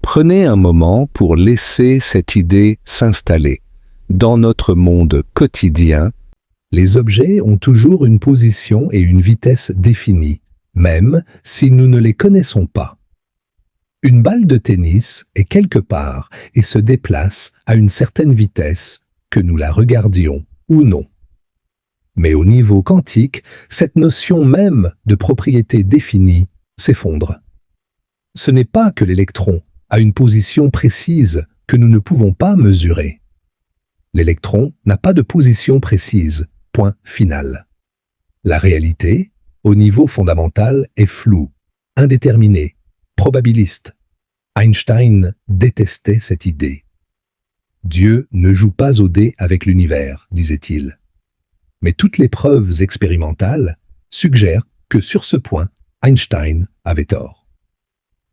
Prenez un moment pour laisser cette idée s'installer. Dans notre monde quotidien, les objets ont toujours une position et une vitesse définies, même si nous ne les connaissons pas. Une balle de tennis est quelque part et se déplace à une certaine vitesse, que nous la regardions ou non. Mais au niveau quantique, cette notion même de propriété définie s'effondre. Ce n'est pas que l'électron a une position précise que nous ne pouvons pas mesurer. L'électron n'a pas de position précise, point final. La réalité, au niveau fondamental, est floue, indéterminée, probabiliste. Einstein détestait cette idée. Dieu ne joue pas au dé avec l'univers, disait-il. Mais toutes les preuves expérimentales suggèrent que sur ce point, Einstein avait tort.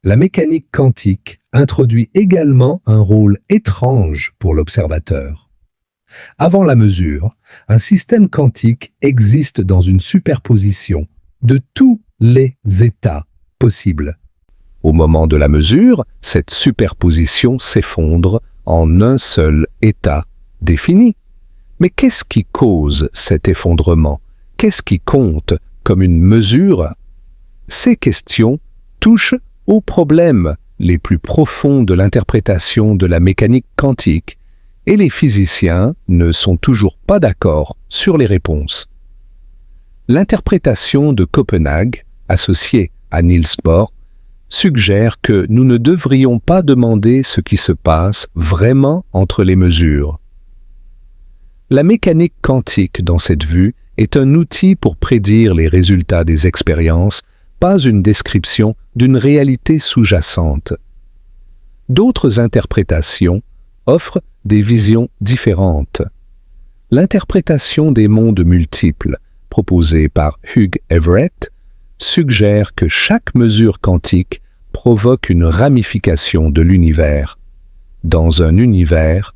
La mécanique quantique introduit également un rôle étrange pour l'observateur. Avant la mesure, un système quantique existe dans une superposition de tous les états possibles. Au moment de la mesure, cette superposition s'effondre en un seul état défini. Mais qu'est-ce qui cause cet effondrement? Qu'est-ce qui compte comme une mesure? Ces questions touchent aux problèmes les plus profonds de l'interprétation de la mécanique quantique, et les physiciens ne sont toujours pas d'accord sur les réponses. L'interprétation de Copenhague, associée à Niels Bohr, suggère que nous ne devrions pas demander ce qui se passe vraiment entre les mesures. La mécanique quantique, dans cette vue, est un outil pour prédire les résultats des expériences, pas une description d'une réalité sous-jacente. D'autres interprétations offrent des visions différentes. L'interprétation des mondes multiples, proposée par Hugh Everett, suggère que chaque mesure quantique provoque une ramification de l'univers. Dans un univers,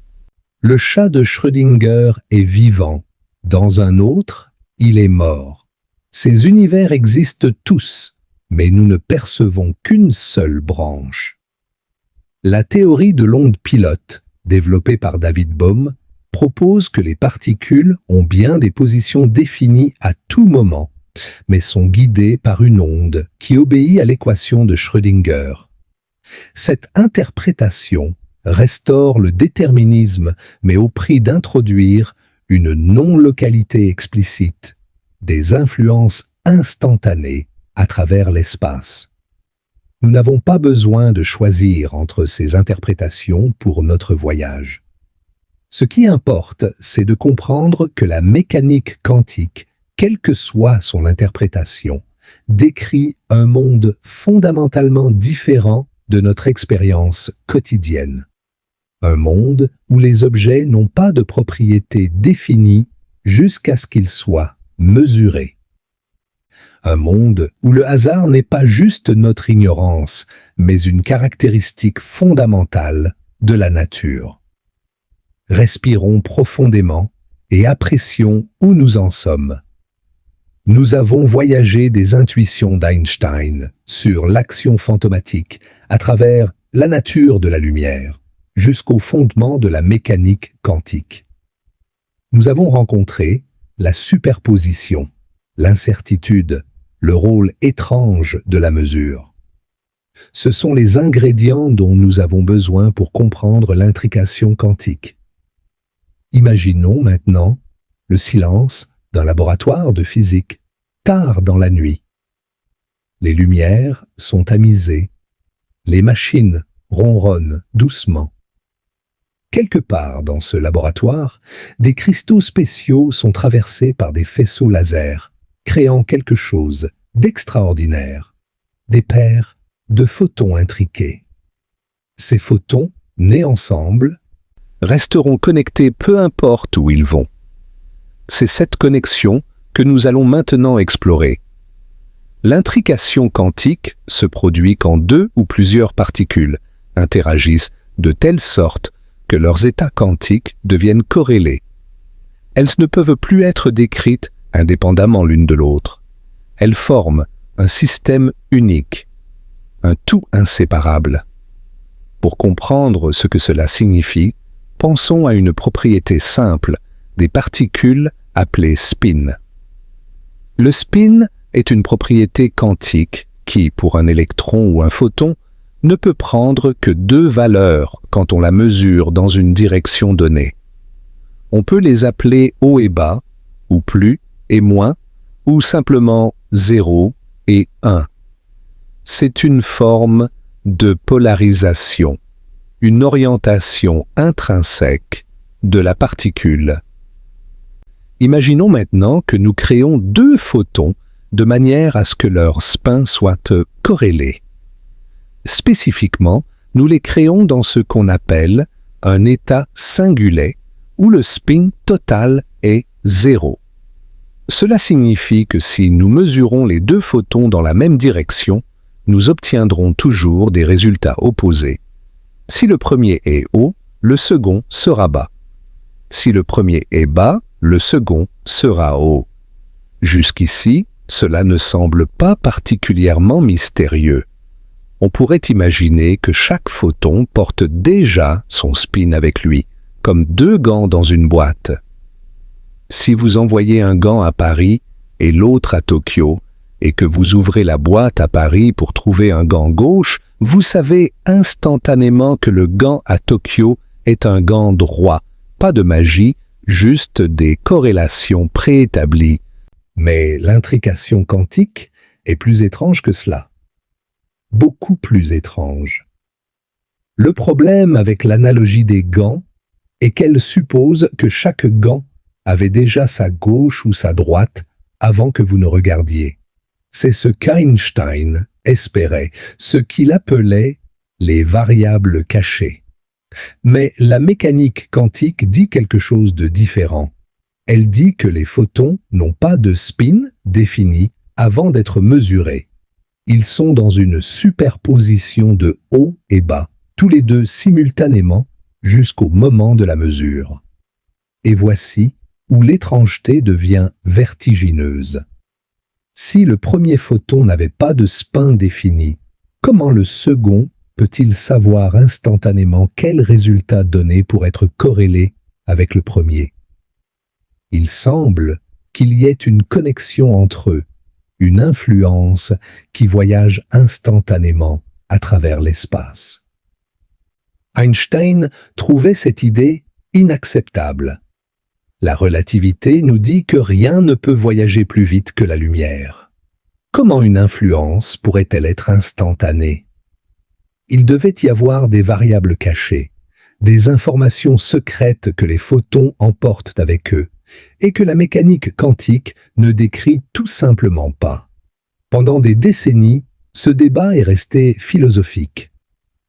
le chat de Schrödinger est vivant. Dans un autre, il est mort. Ces univers existent tous, mais nous ne percevons qu'une seule branche. La théorie de l'onde pilote, développée par David Bohm, propose que les particules ont bien des positions définies à tout moment, mais sont guidées par une onde qui obéit à l'équation de Schrödinger. Cette interprétation restaure le déterminisme, mais au prix d'introduire une non-localité explicite, des influences instantanées à travers l'espace. Nous n'avons pas besoin de choisir entre ces interprétations pour notre voyage. Ce qui importe, c'est de comprendre que la mécanique quantique, quelle que soit son interprétation, décrit un monde fondamentalement différent de notre expérience quotidienne. Un monde où les objets n'ont pas de propriétés définies jusqu'à ce qu'ils soient mesurés. un monde où le hasard n'est pas juste notre ignorance, mais une caractéristique fondamentale de la nature. Respirons profondément et apprécions où nous en sommes. Nous avons voyagé des intuitions d'Einstein sur l'action fantomatique à travers la nature de la lumière, jusqu'au fondement de la mécanique quantique. Nous avons rencontré la superposition, l'incertitude, le rôle étrange de la mesure. Ce sont les ingrédients dont nous avons besoin pour comprendre l'intrication quantique. Imaginons maintenant le silence d'un laboratoire de physique, tard dans la nuit. Les lumières sont tamisées, les machines ronronnent doucement. Quelque part dans ce laboratoire, des cristaux spéciaux sont traversés par des faisceaux laser, créant quelque chose d'extraordinaire, des paires de photons intriqués. Ces photons, nés ensemble, resteront connectés peu importe où ils vont. C'est cette connexion que nous allons maintenant explorer. L'intrication quantique se produit quand deux ou plusieurs particules interagissent de telle sorte que leurs états quantiques deviennent corrélés. Elles ne peuvent plus être décrites indépendamment l'une de l'autre. Elles forment un système unique, un tout inséparable. Pour comprendre ce que cela signifie, pensons à une propriété simple des particules appelée spin. Le spin est une propriété quantique qui, pour un électron ou un photon, ne peut prendre que deux valeurs quand on la mesure dans une direction donnée. On peut les appeler haut et bas, ou plus et moins, ou simplement 0 et 1. C'est une forme de polarisation, une orientation intrinsèque de la particule. Imaginons maintenant que nous créons deux photons de manière à ce que leurs spins soient corrélés. Spécifiquement, nous les créons dans ce qu'on appelle un état singulet où le spin total est 0. Cela signifie que si nous mesurons les deux photons dans la même direction, nous obtiendrons toujours des résultats opposés. Si le premier est haut, le second sera bas. Si le premier est bas, le second sera haut. Jusqu'ici, cela ne semble pas particulièrement mystérieux. On pourrait imaginer que chaque photon porte déjà son spin avec lui, comme deux gants dans une boîte. Si vous envoyez un gant à Paris et l'autre à Tokyo, et que vous ouvrez la boîte à Paris pour trouver un gant gauche, vous savez instantanément que le gant à Tokyo est un gant droit. Pas de magie, juste des corrélations préétablies. Mais l'intrication quantique est plus étrange que cela. Beaucoup plus étrange. Le problème avec l'analogie des gants est qu'elle suppose que chaque gant avait déjà sa gauche ou sa droite avant que vous ne regardiez. C'est ce qu'Einstein espérait, ce qu'il appelait les variables cachées. Mais la mécanique quantique dit quelque chose de différent. Elle dit que les photons n'ont pas de spin défini avant d'être mesurés. Ils sont dans une superposition de haut et bas, tous les deux simultanément, jusqu'au moment de la mesure. Et voici où l'étrangeté devient vertigineuse. Si le premier photon n'avait pas de spin défini, comment le second peut-il savoir instantanément quel résultat donner pour être corrélé avec le premier? Il semble qu'il y ait une connexion entre eux, une influence qui voyage instantanément à travers l'espace. Einstein trouvait cette idée inacceptable. La relativité nous dit que rien ne peut voyager plus vite que la lumière. Comment une influence pourrait-elle être instantanée? Il devait y avoir des variables cachées, des informations secrètes que les photons emportent avec eux, et que la mécanique quantique ne décrit tout simplement pas. Pendant des décennies, ce débat est resté philosophique.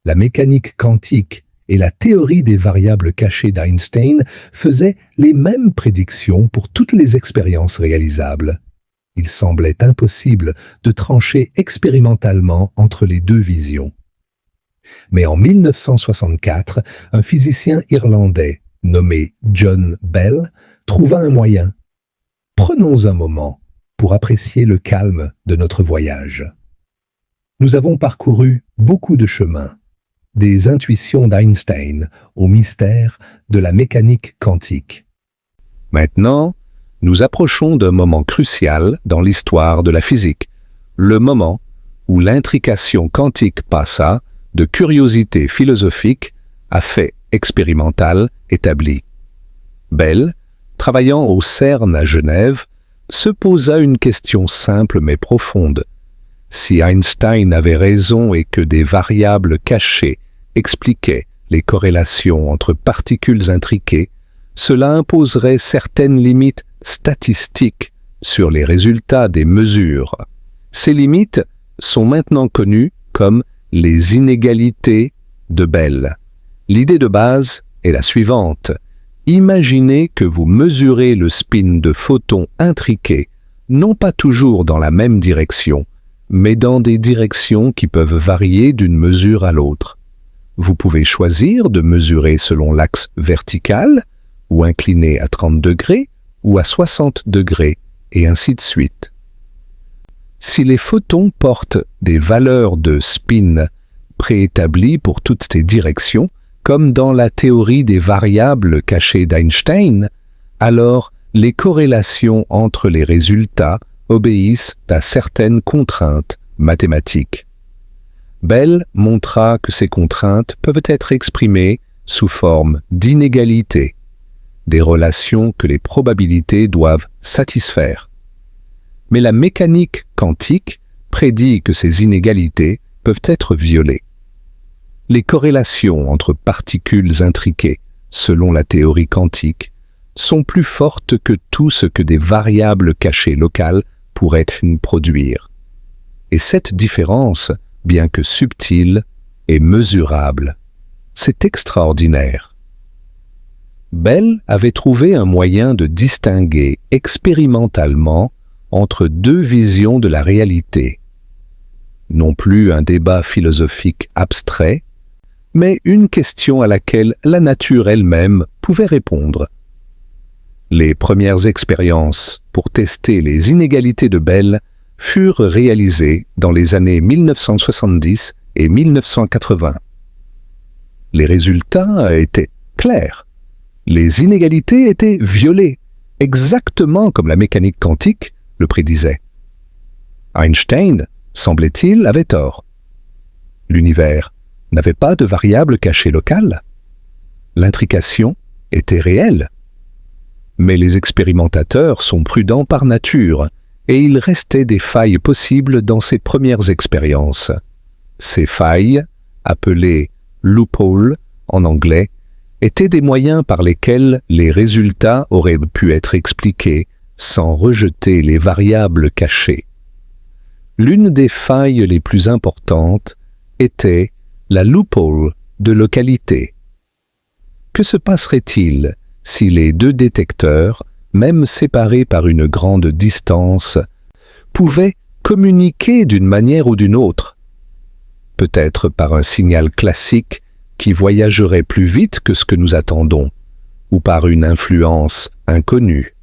La mécanique quantique et la théorie des variables cachées d'Einstein faisaient les mêmes prédictions pour toutes les expériences réalisables. Il semblait impossible de trancher expérimentalement entre les deux visions. Mais en 1964, un physicien irlandais nommé John Bell trouva un moyen. Prenons un moment pour apprécier le calme de notre voyage. Nous avons parcouru beaucoup de chemins, des intuitions d'Einstein au mystère de la mécanique quantique. Maintenant, nous approchons d'un moment crucial dans l'histoire de la physique, le moment où l'intrication quantique passa de curiosité philosophique à fait expérimental établi. Bell, travaillant au CERN à Genève, se posa une question simple mais profonde. Si Einstein avait raison et que des variables cachées expliquaient les corrélations entre particules intriquées, cela imposerait certaines limites statistiques sur les résultats des mesures. Ces limites sont maintenant connues comme les inégalités de Bell. L'idée de base est la suivante. Imaginez que vous mesurez le spin de photons intriqués, non pas toujours dans la même direction, mais dans des directions qui peuvent varier d'une mesure à l'autre. Vous pouvez choisir de mesurer selon l'axe vertical, ou incliné à 30 degrés, ou à 60 degrés, et ainsi de suite. Si les photons portent des valeurs de spin préétablies pour toutes ces directions, comme dans la théorie des variables cachées d'Einstein, alors les corrélations entre les résultats obéissent à certaines contraintes mathématiques. Bell montra que ces contraintes peuvent être exprimées sous forme d'inégalités, des relations que les probabilités doivent satisfaire. Mais la mécanique quantique prédit que ces inégalités peuvent être violées. Les corrélations entre particules intriquées, selon la théorie quantique, sont plus fortes que tout ce que des variables cachées locales pourraient produire. Et cette différence, bien que subtile, est mesurable. C'est extraordinaire. Bell avait trouvé un moyen de distinguer expérimentalement entre deux visions de la réalité. Non plus un débat philosophique abstrait, mais une question à laquelle la nature elle-même pouvait répondre. Les premières expériences pour tester les inégalités de Bell furent réalisées dans les années 1970 et 1980. Les résultats étaient clairs. Les inégalités étaient violées, exactement comme la mécanique quantique le prédisait. Einstein, semblait-il, avait tort. L'univers n'avait pas de variables cachées locales. L'intrication était réelle. Mais les expérimentateurs sont prudents par nature, et il restait des failles possibles dans ces premières expériences. Ces failles, appelées loopholes en anglais, étaient des moyens par lesquels les résultats auraient pu être expliqués sans rejeter les variables cachées. L'une des failles les plus importantes était la loophole de localité. Que se passerait-il si les deux détecteurs, même séparés par une grande distance, pouvaient communiquer d'une manière ou d'une autre? Peut-être par un signal classique qui voyagerait plus vite que ce que nous attendons, ou par une influence inconnue.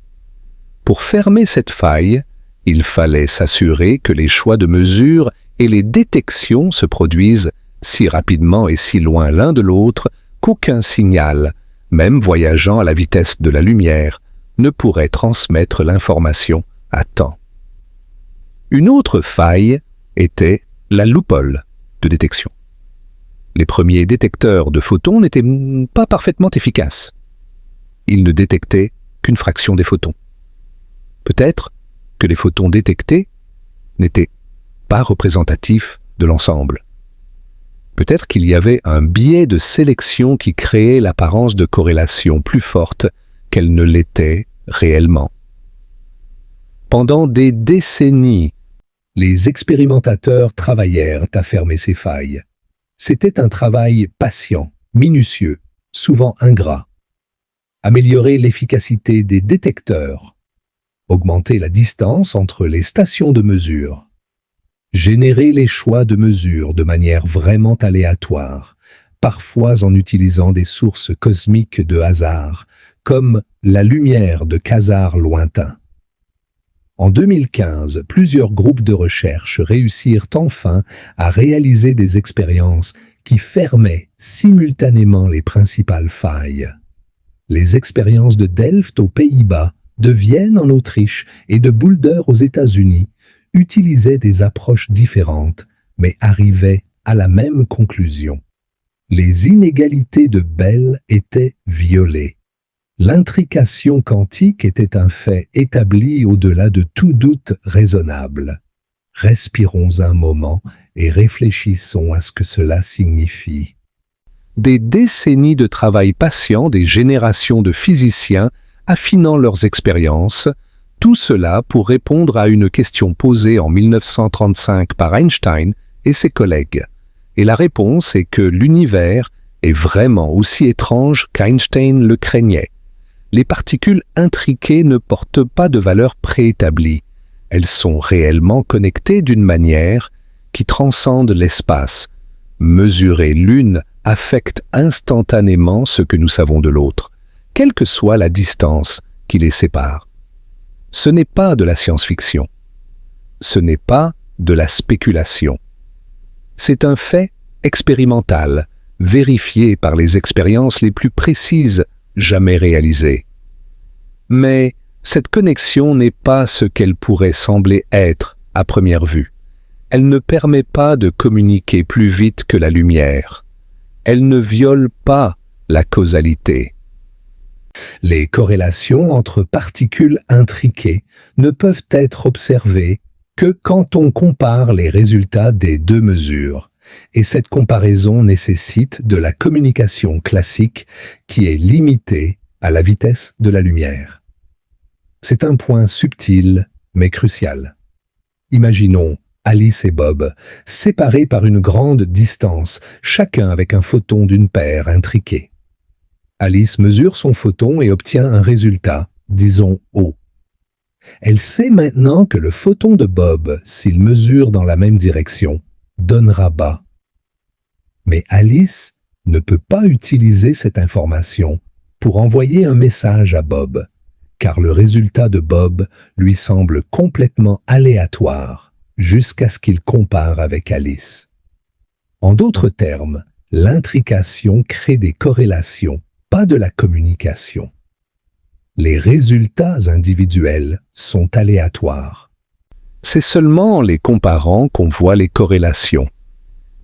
Pour fermer cette faille, il fallait s'assurer que les choix de mesure et les détections se produisent si rapidement et si loin l'un de l'autre qu'aucun signal, même voyageant à la vitesse de la lumière, ne pourrait transmettre l'information à temps. Une autre faille était la loophole de détection. Les premiers détecteurs de photons n'étaient pas parfaitement efficaces. Ils ne détectaient qu'une fraction des photons. Peut-être que les photons détectés n'étaient pas représentatifs de l'ensemble. Peut-être qu'il y avait un biais de sélection qui créait l'apparence de corrélation plus forte qu'elle ne l'était réellement. Pendant des décennies, les expérimentateurs travaillèrent à fermer ces failles. C'était un travail patient, minutieux, souvent ingrat. Améliorer l'efficacité des détecteurs, augmenter la distance entre les stations de mesure, générer les choix de mesure de manière vraiment aléatoire, parfois en utilisant des sources cosmiques de hasard, comme la lumière de quasars lointains. En 2015, plusieurs groupes de recherche réussirent enfin à réaliser des expériences qui fermaient simultanément les principales failles. Les expériences de Delft aux Pays-Bas, de Vienne en Autriche et de Boulder aux États-Unis utilisaient des approches différentes, mais arrivaient à la même conclusion. Les inégalités de Bell étaient violées. L'intrication quantique était un fait établi au-delà de tout doute raisonnable. Respirons un moment et réfléchissons à ce que cela signifie. Des décennies de travail patient des générations de physiciens affinant leurs expériences, tout cela pour répondre à une question posée en 1935 par Einstein et ses collègues. Et la réponse est que l'univers est vraiment aussi étrange qu'Einstein le craignait. Les particules intriquées ne portent pas de valeur préétablie. Elles sont réellement connectées d'une manière qui transcende l'espace. Mesurer l'une affecte instantanément ce que nous savons de l'autre, quelle que soit la distance qui les sépare. Ce n'est pas de la science-fiction. Ce n'est pas de la spéculation. C'est un fait expérimental, vérifié par les expériences les plus précises jamais réalisées. Mais cette connexion n'est pas ce qu'elle pourrait sembler être à première vue. Elle ne permet pas de communiquer plus vite que la lumière. Elle ne viole pas la causalité. Les corrélations entre particules intriquées ne peuvent être observées que quand on compare les résultats des deux mesures, et cette comparaison nécessite de la communication classique qui est limitée à la vitesse de la lumière. C'est un point subtil mais crucial. Imaginons Alice et Bob, séparés par une grande distance, chacun avec un photon d'une paire intriquée. Alice mesure son photon et obtient un résultat, disons O. Elle sait maintenant que le photon de Bob, s'il mesure dans la même direction, donnera bas. Mais Alice ne peut pas utiliser cette information pour envoyer un message à Bob, car le résultat de Bob lui semble complètement aléatoire jusqu'à ce qu'il compare avec Alice. En d'autres termes, l'intrication crée des corrélations, pas de la communication. Les résultats individuels sont aléatoires. C'est seulement en les comparant qu'on voit les corrélations.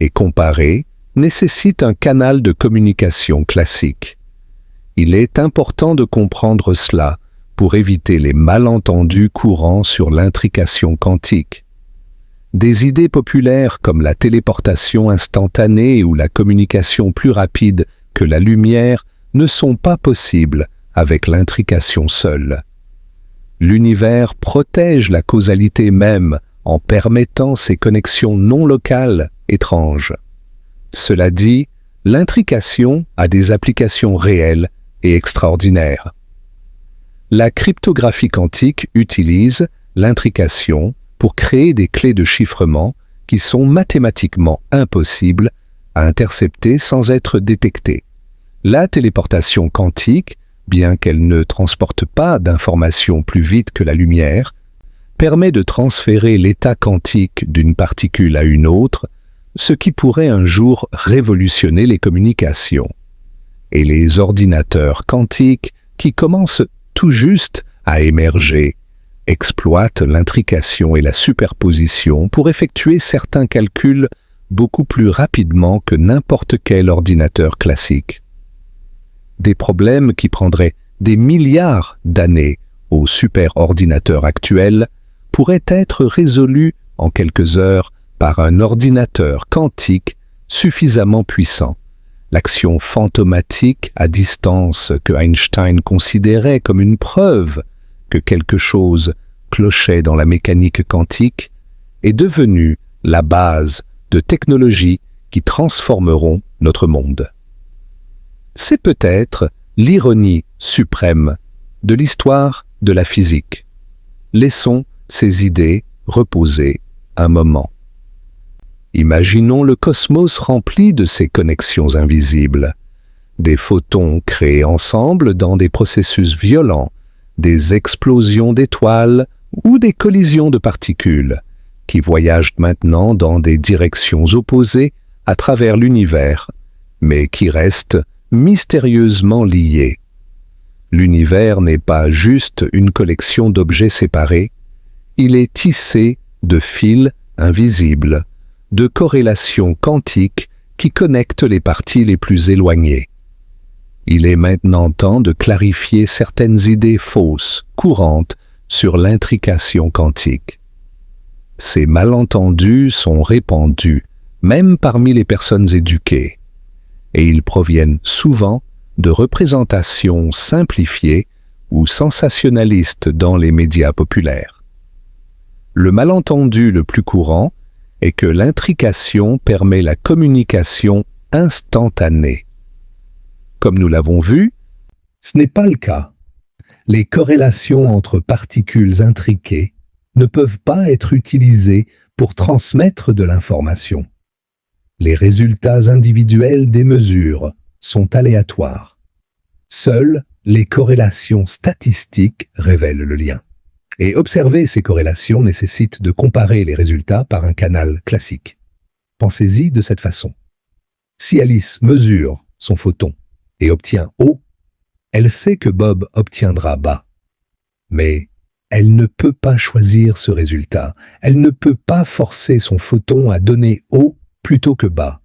Et comparer nécessite un canal de communication classique. Il est important de comprendre cela pour éviter les malentendus courants sur l'intrication quantique. Des idées populaires comme la téléportation instantanée ou la communication plus rapide que la lumière ne sont pas possibles avec l'intrication seule. L'univers protège la causalité même en permettant ces connexions non locales étranges. Cela dit, l'intrication a des applications réelles et extraordinaires. La cryptographie quantique utilise l'intrication pour créer des clés de chiffrement qui sont mathématiquement impossibles à intercepter sans être détectées. La téléportation quantique, bien qu'elle ne transporte pas d'informations plus vite que la lumière, permet de transférer l'état quantique d'une particule à une autre, ce qui pourrait un jour révolutionner les communications. Et les ordinateurs quantiques, qui commencent tout juste à émerger, exploitent l'intrication et la superposition pour effectuer certains calculs beaucoup plus rapidement que n'importe quel ordinateur classique. Des problèmes qui prendraient des milliards d'années aux superordinateurs actuels pourraient être résolus en quelques heures par un ordinateur quantique suffisamment puissant. L'action fantomatique à distance que Einstein considérait comme une preuve que quelque chose clochait dans la mécanique quantique est devenue la base de technologies qui transformeront notre monde. C'est peut-être l'ironie suprême de l'histoire de la physique. laissons ces idées reposer un moment. Imaginons le cosmos rempli de ces connexions invisibles, des photons créés ensemble dans des processus violents, des explosions d'étoiles ou des collisions de particules, qui voyagent maintenant dans des directions opposées à travers l'univers, mais qui restent mystérieusement liés. L'univers n'est pas juste une collection d'objets séparés, il est tissé de fils invisibles, de corrélations quantiques qui connectent les parties les plus éloignées. Il est maintenant temps de clarifier certaines idées fausses, courantes, sur l'intrication quantique. Ces malentendus sont répandus, même parmi les personnes éduquées, et ils proviennent souvent de représentations simplifiées ou sensationnalistes dans les médias populaires. Le malentendu le plus courant est que l'intrication permet la communication instantanée. Comme nous l'avons vu, ce n'est pas le cas. Les corrélations entre particules intriquées ne peuvent pas être utilisées pour transmettre de l'information. Les résultats individuels des mesures sont aléatoires. Seules les corrélations statistiques révèlent le lien. Et observer ces corrélations nécessite de comparer les résultats par un canal classique. Pensez-y de cette façon. Si Alice mesure son photon et obtient haut, elle sait que Bob obtiendra bas. Mais elle ne peut pas choisir ce résultat. Elle ne peut pas forcer son photon à donner haut plutôt que bas.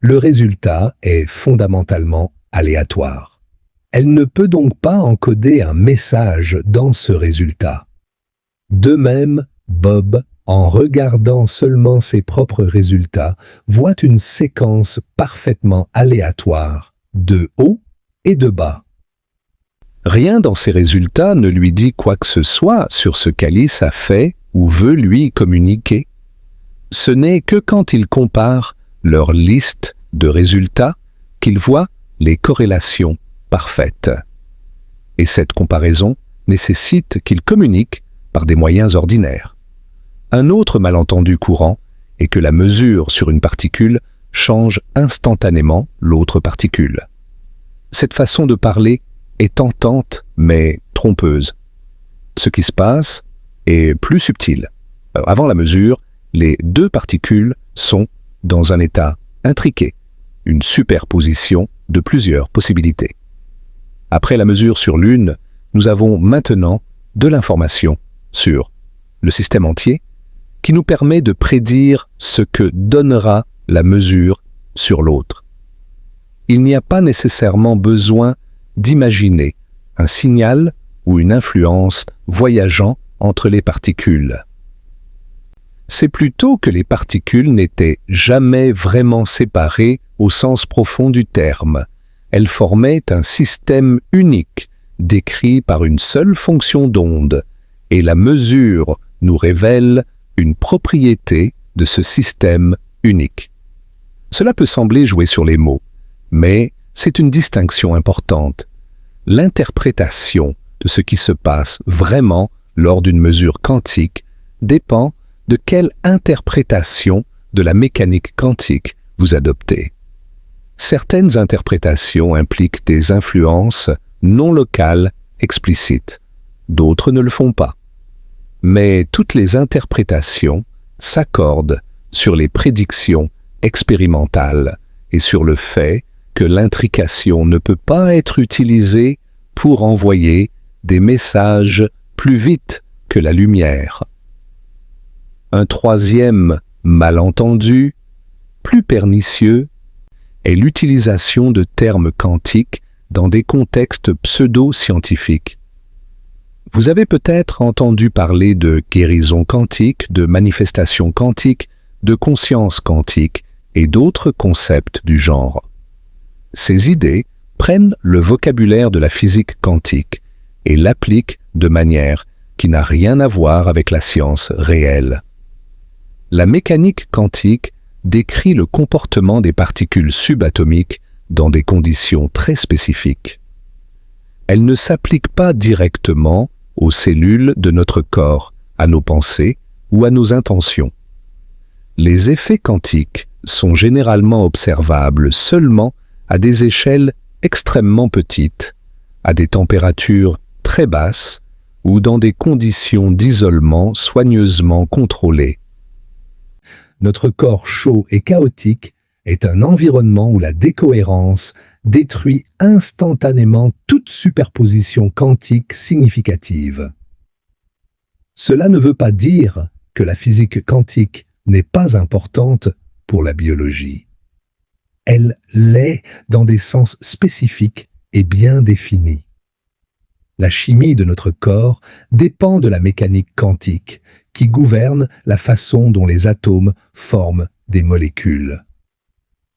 Le résultat est fondamentalement aléatoire. Elle ne peut donc pas encoder un message dans ce résultat. De même, Bob, en regardant seulement ses propres résultats, voit une séquence parfaitement aléatoire de haut et de bas. Rien dans ces résultats ne lui dit quoi que ce soit sur ce qu'Alice a fait ou veut lui communiquer. Ce n'est que quand il compare leur liste de résultats qu'il voit les corrélations parfaites. Et cette comparaison nécessite qu'il communique par des moyens ordinaires. Un autre malentendu courant est que la mesure sur une particule change instantanément l'autre particule. Cette façon de parler est tentante mais trompeuse. Ce qui se passe est plus subtil. Avant la mesure, les deux particules sont dans un état intriqué, une superposition de plusieurs possibilités. Après la mesure sur l'une, nous avons maintenant de l'information sur le système entier qui nous permet de prédire ce que donnera la mesure sur l'autre. Il n'y a pas nécessairement besoin d'imaginer un signal ou une influence voyageant entre les particules. C'est plutôt que les particules n'étaient jamais vraiment séparées au sens profond du terme. Elles formaient un système unique, décrit par une seule fonction d'onde, et la mesure nous révèle une propriété de ce système unique. Cela peut sembler jouer sur les mots, mais c'est une distinction importante. L'interprétation de ce qui se passe vraiment lors d'une mesure quantique dépend de quelle interprétation de la mécanique quantique vous adoptez. Certaines interprétations impliquent des influences non locales explicites, d'autres ne le font pas. Mais toutes les interprétations s'accordent sur les prédictions expérimentales et sur le fait que l'intrication ne peut pas être utilisée pour envoyer des messages plus vite que la lumière. Un troisième malentendu, plus pernicieux, est l'utilisation de termes quantiques dans des contextes pseudo-scientifiques. Vous avez peut-être entendu parler de guérison quantique, de manifestation quantique, de conscience quantique et d'autres concepts du genre. Ces idées prennent le vocabulaire de la physique quantique et l'appliquent de manière qui n'a rien à voir avec la science réelle. La mécanique quantique décrit le comportement des particules subatomiques dans des conditions très spécifiques. Elle ne s'applique pas directement aux cellules de notre corps, à nos pensées ou à nos intentions. Les effets quantiques sont généralement observables seulement à des échelles extrêmement petites, à des températures très basses ou dans des conditions d'isolement soigneusement contrôlées. Notre corps chaud et chaotique est un environnement où la décohérence détruit instantanément toute superposition quantique significative. Cela ne veut pas dire que la physique quantique n'est pas importante pour la biologie. Elle l'est dans des sens spécifiques et bien définis. La chimie de notre corps dépend de la mécanique quantique, qui gouverne la façon dont les atomes forment des molécules.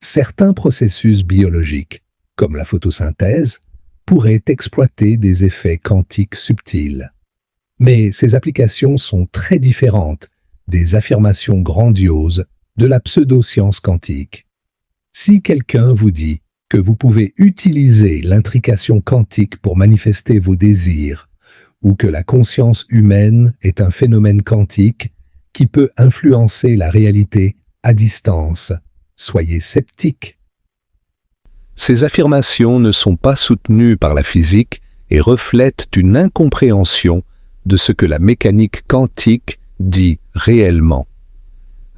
Certains processus biologiques, comme la photosynthèse, pourraient exploiter des effets quantiques subtils. Mais ces applications sont très différentes des affirmations grandioses de la pseudo-science quantique. Si quelqu'un vous dit que vous pouvez utiliser l'intrication quantique pour manifester vos désirs, ou que la conscience humaine est un phénomène quantique qui peut influencer la réalité à distance, soyez sceptiques. Ces affirmations ne sont pas soutenues par la physique et reflètent une incompréhension de ce que la mécanique quantique dit réellement.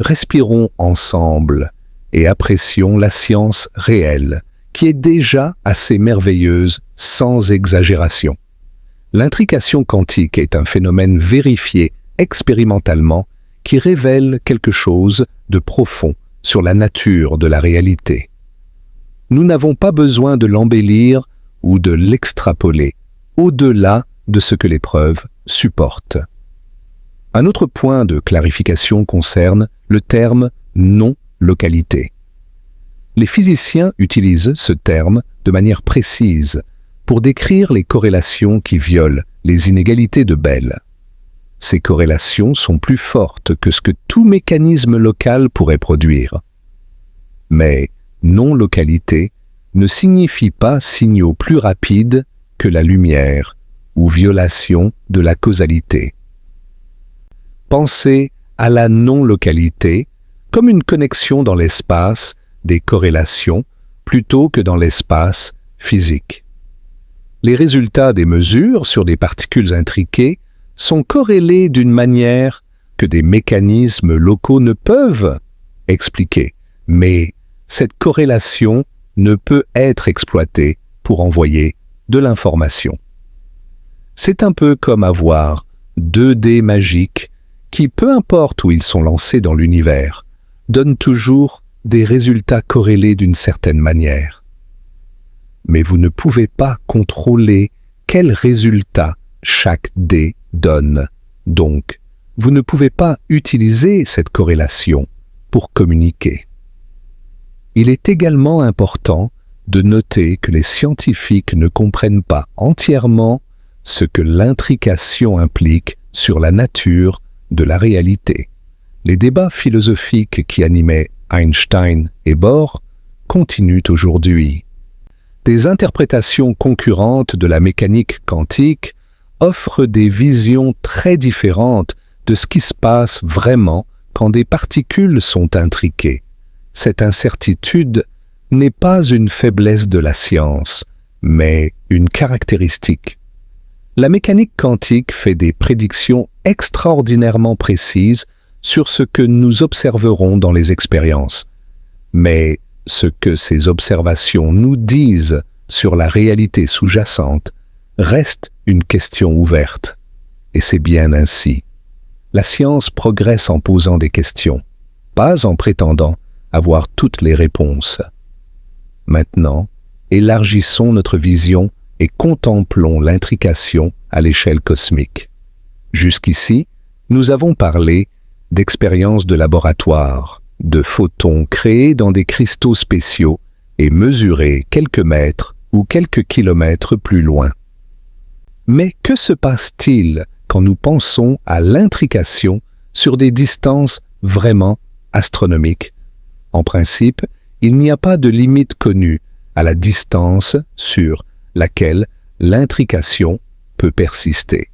Respirons ensemble et apprécions la science réelle, qui est déjà assez merveilleuse sans exagération. L'intrication quantique est un phénomène vérifié expérimentalement qui révèle quelque chose de profond sur la nature de la réalité. Nous n'avons pas besoin de l'embellir ou de l'extrapoler au-delà de ce que les preuves supportent. Un autre point de clarification concerne le terme non-localité. Les physiciens utilisent ce terme de manière précise pour décrire les corrélations qui violent les inégalités de Bell. Ces corrélations sont plus fortes que ce que tout mécanisme local pourrait produire. Mais non-localité ne signifie pas signaux plus rapides que la lumière ou violation de la causalité. Pensez à la non-localité comme une connexion dans l'espace des corrélations plutôt que dans l'espace physique. Les résultats des mesures sur des particules intriquées sont corrélés d'une manière que des mécanismes locaux ne peuvent expliquer, mais cette corrélation ne peut être exploitée pour envoyer de l'information. C'est un peu comme avoir 2 dés magiques qui, peu importe où ils sont lancés dans l'univers, donnent toujours des résultats corrélés d'une certaine manière. Mais vous ne pouvez pas contrôler quel résultat chaque dé donne. Donc, vous ne pouvez pas utiliser cette corrélation pour communiquer. Il est également important de noter que les scientifiques ne comprennent pas entièrement ce que l'intrication implique sur la nature de la réalité. Les débats philosophiques qui animaient Einstein et Bohr continuent aujourd'hui. Des interprétations concurrentes de la mécanique quantique offrent des visions très différentes de ce qui se passe vraiment quand des particules sont intriquées. Cette incertitude n'est pas une faiblesse de la science, mais une caractéristique. La mécanique quantique fait des prédictions extraordinairement précises sur ce que nous observerons dans les expériences. Mais ce que ces observations nous disent sur la réalité sous-jacente reste une question ouverte. Et c'est bien ainsi. La science progresse en posant des questions, pas en prétendant avoir toutes les réponses. Maintenant, élargissons notre vision et contemplons l'intrication à l'échelle cosmique. Jusqu'ici, nous avons parlé d'expériences de laboratoire, de photons créés dans des cristaux spéciaux et mesurés quelques mètres ou quelques kilomètres plus loin. Mais que se passe-t-il quand nous pensons à l'intrication sur des distances vraiment astronomiques? En principe, il n'y a pas de limite connue à la distance sur laquelle l'intrication peut persister.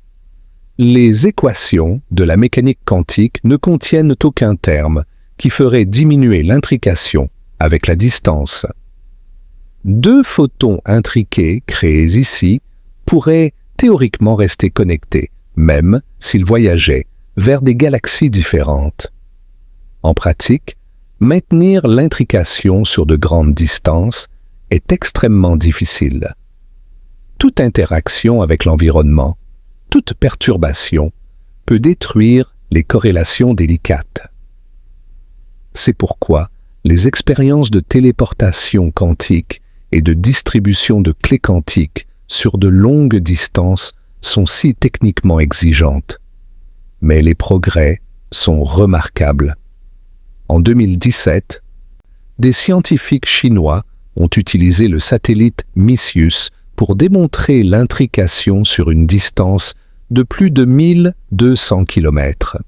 Les équations de la mécanique quantique ne contiennent aucun terme qui ferait diminuer l'intrication avec la distance. Deux photons intriqués créés ici pourraient théoriquement rester connectés, même s'ils voyageaient vers des galaxies différentes. En pratique, maintenir l'intrication sur de grandes distances est extrêmement difficile. Toute interaction avec l'environnement, toute perturbation peut détruire les corrélations délicates. C'est pourquoi les expériences de téléportation quantique et de distribution de clés quantiques sur de longues distances sont si techniquement exigeantes. Mais les progrès sont remarquables. En 2017, des scientifiques chinois ont utilisé le satellite Misius pour démontrer l'intrication sur une distance de plus de 1200 km.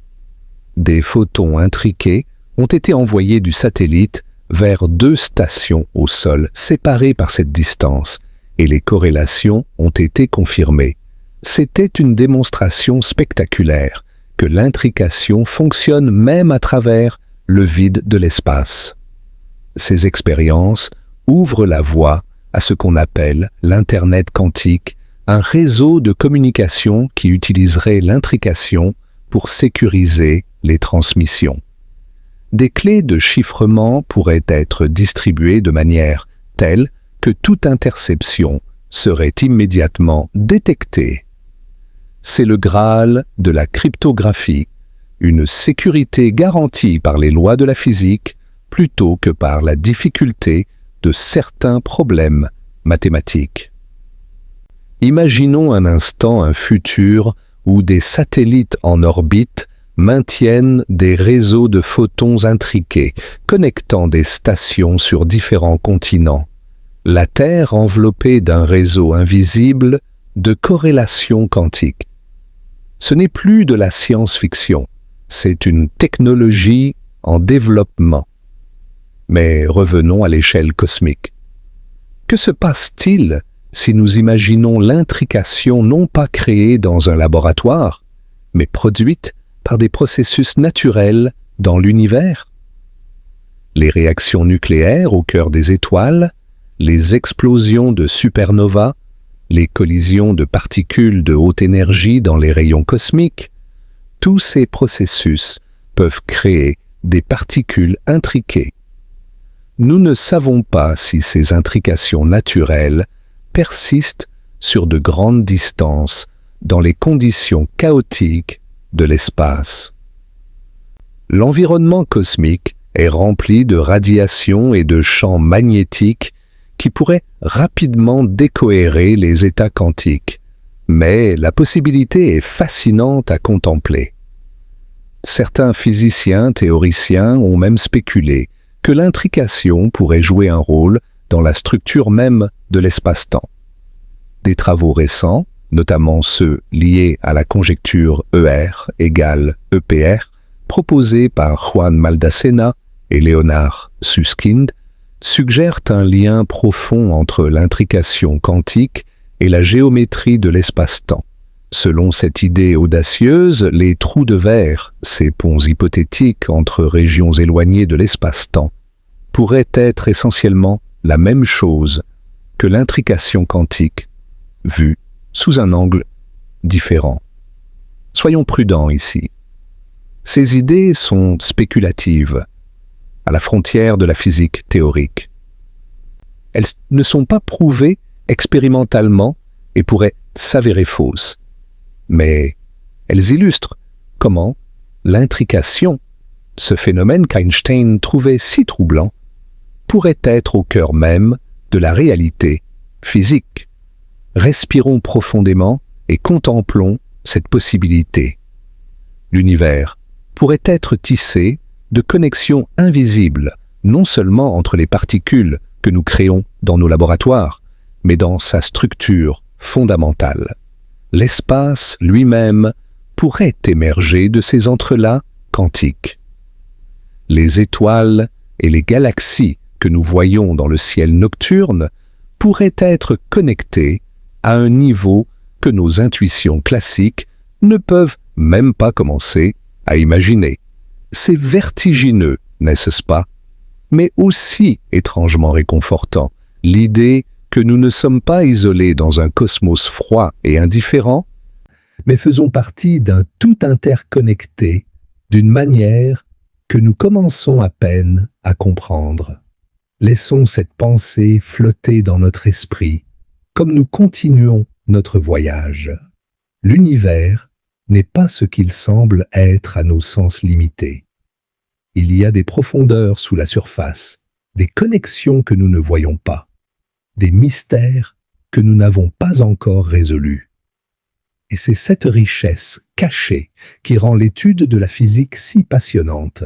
Des photons intriqués ont été envoyés du satellite vers deux stations au sol séparées par cette distance et les corrélations ont été confirmées. C'était une démonstration spectaculaire que l'intrication fonctionne même à travers le vide de l'espace. Ces expériences ouvrent la voie à ce qu'on appelle l'Internet quantique, un réseau de communication qui utiliserait l'intrication pour sécuriser les transmissions. Des clés de chiffrement pourraient être distribuées de manière telle que toute interception serait immédiatement détectée. C'est le Graal de la cryptographie, une sécurité garantie par les lois de la physique plutôt que par la difficulté de certains problèmes mathématiques. Imaginons un instant un futur où des satellites en orbite maintiennent des réseaux de photons intriqués, connectant des stations sur différents continents. La Terre enveloppée d'un réseau invisible de corrélations quantiques. Ce n'est plus de la science-fiction, c'est une technologie en développement. Mais revenons à l'échelle cosmique. Que se passe-t-il si nous imaginons l'intrication non pas créée dans un laboratoire, mais produite par des processus naturels dans l'univers? Les réactions nucléaires au cœur des étoiles, les explosions de supernovas, les collisions de particules de haute énergie dans les rayons cosmiques, tous ces processus peuvent créer des particules intriquées. Nous ne savons pas si ces intrications naturelles persistent sur de grandes distances dans les conditions chaotiques de l'espace. L'environnement cosmique est rempli de radiations et de champs magnétiques qui pourraient rapidement décohérer les états quantiques, mais la possibilité est fascinante à contempler. Certains physiciens théoriciens ont même spéculé que l'intrication pourrait jouer un rôle dans la structure même de l'espace-temps. Des travaux récents, notamment ceux liés à la conjecture ER égale EPR, proposés par Juan Maldacena et Leonard Susskind, suggèrent un lien profond entre l'intrication quantique et la géométrie de l'espace-temps. Selon cette idée audacieuse, les trous de verre, ces ponts hypothétiques entre régions éloignées de l'espace-temps, pourraient être essentiellement la même chose que l'intrication quantique, vue sous un angle différent. Soyons prudents ici. Ces idées sont spéculatives, à la frontière de la physique théorique. Elles ne sont pas prouvées expérimentalement et pourraient s'avérer fausses. Mais elles illustrent comment l'intrication, ce phénomène qu'Einstein trouvait si troublant, pourrait être au cœur même de la réalité physique. Respirons profondément et contemplons cette possibilité. L'univers pourrait être tissé de connexions invisibles, non seulement entre les particules que nous créons dans nos laboratoires, mais dans sa structure fondamentale. L'espace lui-même pourrait émerger de ces entrelacs quantiques. Les étoiles et les galaxies que nous voyons dans le ciel nocturne pourraient être connectées à un niveau que nos intuitions classiques ne peuvent même pas commencer à imaginer. C'est vertigineux, n'est-ce pas? Mais aussi étrangement réconfortant, l'idée que nous ne sommes pas isolés dans un cosmos froid et indifférent, mais faisons partie d'un tout interconnecté d'une manière que nous commençons à peine à comprendre. Laissons cette pensée flotter dans notre esprit, comme nous continuons notre voyage. L'univers n'est pas ce qu'il semble être à nos sens limités. Il y a des profondeurs sous la surface, des connexions que nous ne voyons pas, des mystères que nous n'avons pas encore résolus. Et c'est cette richesse cachée qui rend l'étude de la physique si passionnante.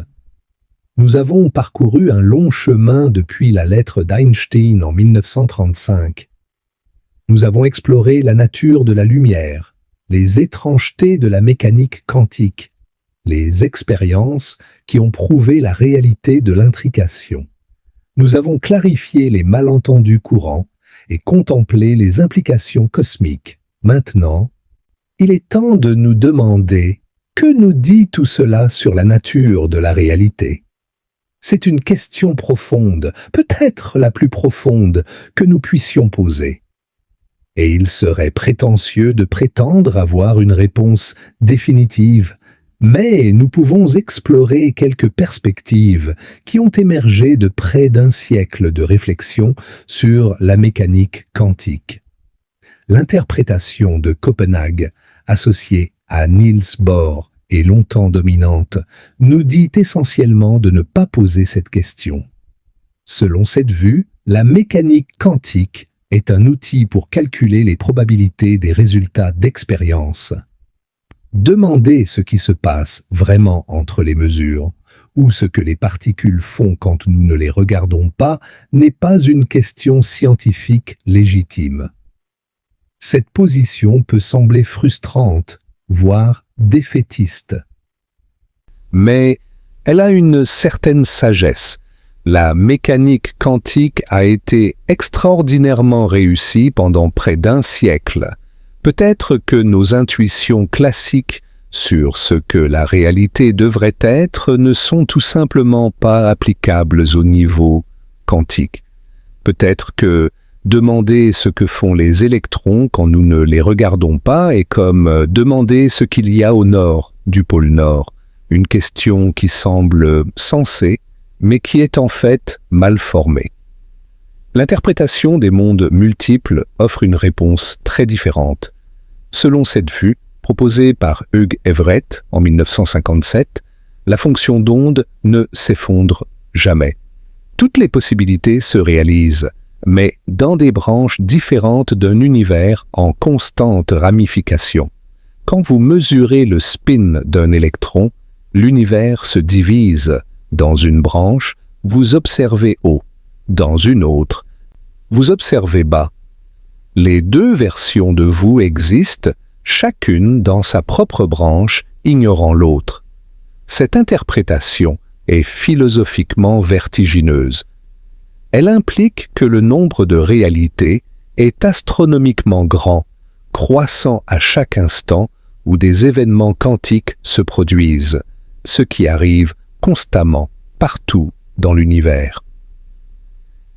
Nous avons parcouru un long chemin depuis la lettre d'Einstein en 1935. Nous avons exploré la nature de la lumière, les étrangetés de la mécanique quantique, les expériences qui ont prouvé la réalité de l'intrication. Nous avons clarifié les malentendus courants et contemplé les implications cosmiques. Maintenant, il est temps de nous demander que nous dit tout cela sur la nature de la réalité. C'est une question profonde, peut-être la plus profonde que nous puissions poser. Et il serait prétentieux de prétendre avoir une réponse définitive, mais nous pouvons explorer quelques perspectives qui ont émergé de près d'un siècle de réflexion sur la mécanique quantique. L'interprétation de Copenhague, associée à Niels Bohr et longtemps dominante, nous dit essentiellement de ne pas poser cette question. Selon cette vue, la mécanique quantique est un outil pour calculer les probabilités des résultats d'expérience. Demander ce qui se passe vraiment entre les mesures, ou ce que les particules font quand nous ne les regardons pas, n'est pas une question scientifique légitime. Cette position peut sembler frustrante, voire défaitiste. Mais elle a une certaine sagesse. La mécanique quantique a été extraordinairement réussie pendant près d'un siècle. Peut-être que nos intuitions classiques sur ce que la réalité devrait être ne sont tout simplement pas applicables au niveau quantique. Peut-être que demander ce que font les électrons quand nous ne les regardons pas est comme demander ce qu'il y a au nord du pôle Nord, une question qui semble sensée, mais qui est en fait mal formée. L'interprétation des mondes multiples offre une réponse très différente. Selon cette vue, proposée par Hugh Everett en 1957, la fonction d'onde ne s'effondre jamais. Toutes les possibilités se réalisent, mais dans des branches différentes d'un univers en constante ramification. Quand vous mesurez le spin d'un électron, l'univers se divise. Dans une branche, vous observez haut. Dans une autre, vous observez bas. Les deux versions de vous existent, chacune dans sa propre branche, ignorant l'autre. Cette interprétation est philosophiquement vertigineuse. Elle implique que le nombre de réalités est astronomiquement grand, croissant à chaque instant où des événements quantiques se produisent, ce qui arrive constamment, partout dans l'univers.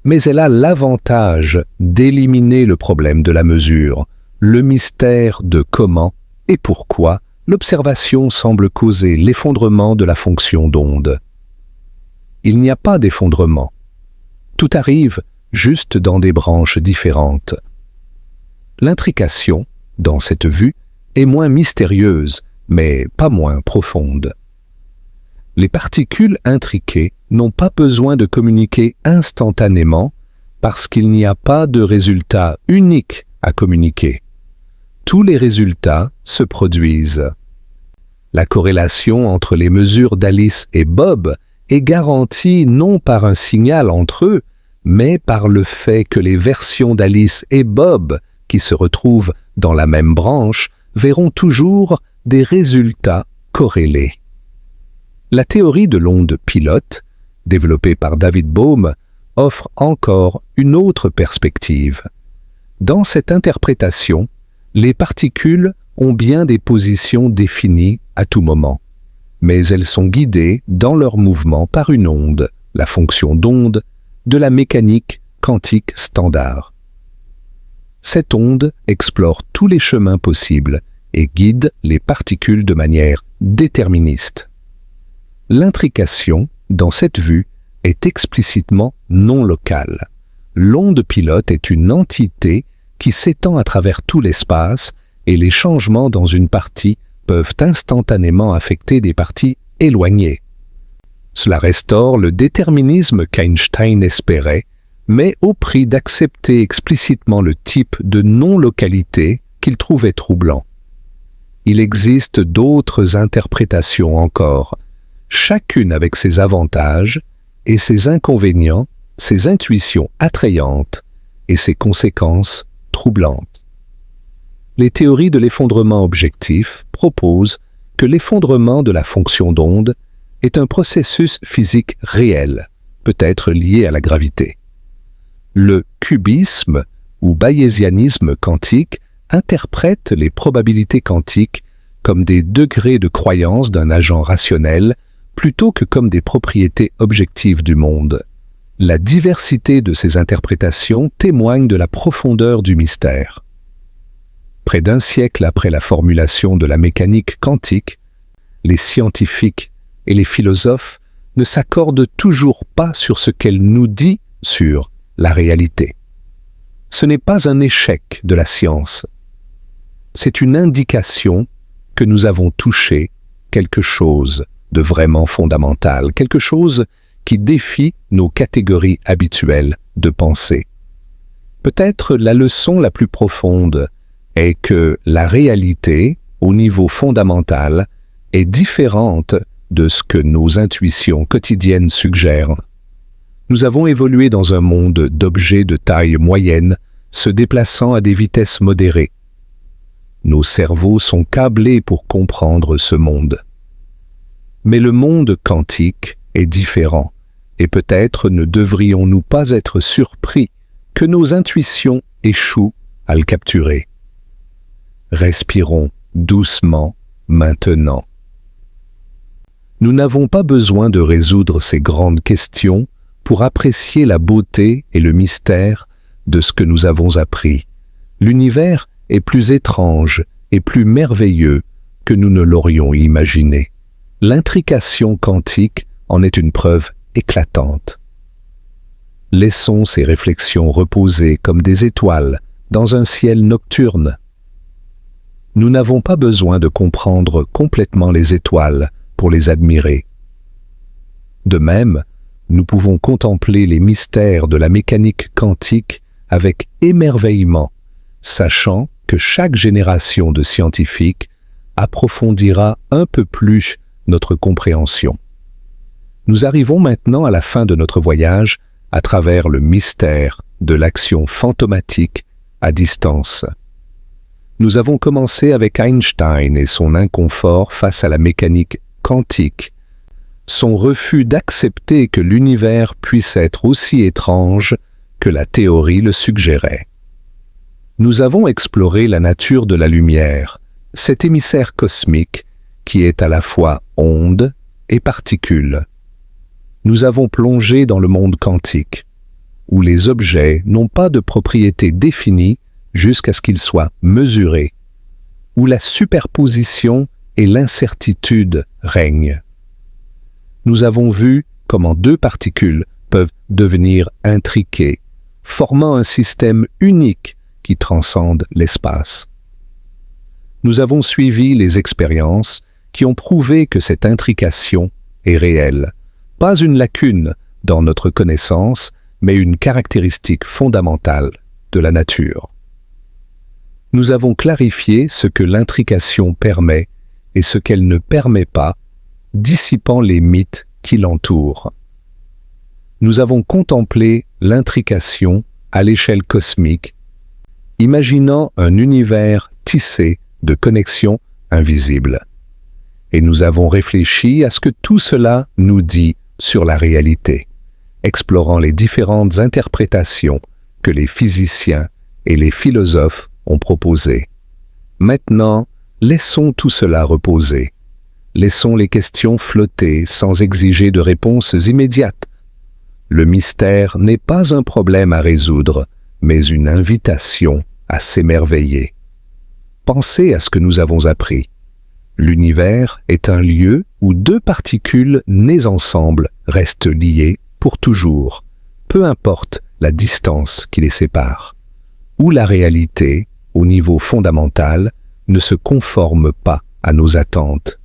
Mais elle a l'avantage d'éliminer le problème de la mesure, le mystère de comment et pourquoi l'observation semble causer l'effondrement de la fonction d'onde. Il n'y a pas d'effondrement. Tout arrive juste dans des branches différentes. L'intrication, dans cette vue, est moins mystérieuse, mais pas moins profonde. Les particules intriquées n'ont pas besoin de communiquer instantanément parce qu'il n'y a pas de résultat unique à communiquer. Tous les résultats se produisent. La corrélation entre les mesures d'Alice et Bob est garantie non par un signal entre eux, mais par le fait que les versions d'Alice et Bob, qui se retrouvent dans la même branche, verront toujours des résultats corrélés. La théorie de l'onde pilote, développée par David Bohm, offre encore une autre perspective. Dans cette interprétation, les particules ont bien des positions définies à tout moment, mais elles sont guidées dans leur mouvement par une onde, la fonction d'onde, de la mécanique quantique standard. Cette onde explore tous les chemins possibles et guide les particules de manière déterministe. L'intrication, dans cette vue, est explicitement non locale. L'onde pilote est une entité qui s'étend à travers tout l'espace et les changements dans une partie peuvent instantanément affecter des parties éloignées. Cela restaure le déterminisme qu'Einstein espérait, mais au prix d'accepter explicitement le type de non-localité qu'il trouvait troublant. Il existe d'autres interprétations encore, chacune avec ses avantages et ses inconvénients, ses intuitions attrayantes et ses conséquences troublantes. Les théories de l'effondrement objectif proposent que l'effondrement de la fonction d'onde est un processus physique réel, peut-être lié à la gravité. Le cubisme ou bayésianisme quantique interprète les probabilités quantiques comme des degrés de croyance d'un agent rationnel plutôt que comme des propriétés objectives du monde. La diversité de ces interprétations témoigne de la profondeur du mystère. Près d'un siècle après la formulation de la mécanique quantique, les scientifiques et les philosophes ne s'accordent toujours pas sur ce qu'elle nous dit sur la réalité. Ce n'est pas un échec de la science. C'est une indication que nous avons touché quelque chose de vraiment fondamental, quelque chose qui défie nos catégories habituelles de pensée. Peut-être la leçon la plus profonde est que la réalité, au niveau fondamental, est différente de ce que nos intuitions quotidiennes suggèrent. Nous avons évolué dans un monde d'objets de taille moyenne, se déplaçant à des vitesses modérées. Nos cerveaux sont câblés pour comprendre ce monde. Mais le monde quantique est différent, et peut-être ne devrions-nous pas être surpris que nos intuitions échouent à le capturer. Respirons doucement maintenant. Nous n'avons pas besoin de résoudre ces grandes questions pour apprécier la beauté et le mystère de ce que nous avons appris. L'univers est plus étrange et plus merveilleux que nous ne l'aurions imaginé. L'intrication quantique en est une preuve éclatante. Laissons ces réflexions reposer comme des étoiles dans un ciel nocturne. Nous n'avons pas besoin de comprendre complètement les étoiles pour les admirer. De même, nous pouvons contempler les mystères de la mécanique quantique avec émerveillement, sachant que chaque génération de scientifiques approfondira un peu plus notre compréhension. Nous arrivons maintenant à la fin de notre voyage à travers le mystère de l'action fantomatique à distance. Nous avons commencé avec Einstein et son inconfort face à la mécanique quantique, son refus d'accepter que l'univers puisse être aussi étrange que la théorie le suggérait. Nous avons exploré la nature de la lumière, cet émissaire cosmique qui est à la fois onde et particule. Nous avons plongé dans le monde quantique, où les objets n'ont pas de propriétés définies jusqu'à ce qu'ils soient mesurés, où la superposition et l'incertitude règnent. Nous avons vu comment deux particules peuvent devenir intriquées, formant un système unique qui transcende l'espace. Nous avons suivi les expériences qui ont prouvé que cette intrication est réelle, pas une lacune dans notre connaissance, mais une caractéristique fondamentale de la nature. Nous avons clarifié ce que l'intrication permet et ce qu'elle ne permet pas, dissipant les mythes qui l'entourent. Nous avons contemplé l'intrication à l'échelle cosmique, imaginant un univers tissé de connexions invisibles. Et nous avons réfléchi à ce que tout cela nous dit sur la réalité, explorant les différentes interprétations que les physiciens et les philosophes ont proposées. Maintenant, Laissons tout cela reposer. Laissons les questions flotter sans exiger de réponses immédiates. Le mystère n'est pas un problème à résoudre, mais une invitation à s'émerveiller. Pensez à ce que nous avons appris. L'univers est un lieu où deux particules nées ensemble restent liées pour toujours, peu importe la distance qui les sépare. Où la réalité, au niveau fondamental, ne se conforme pas à nos attentes.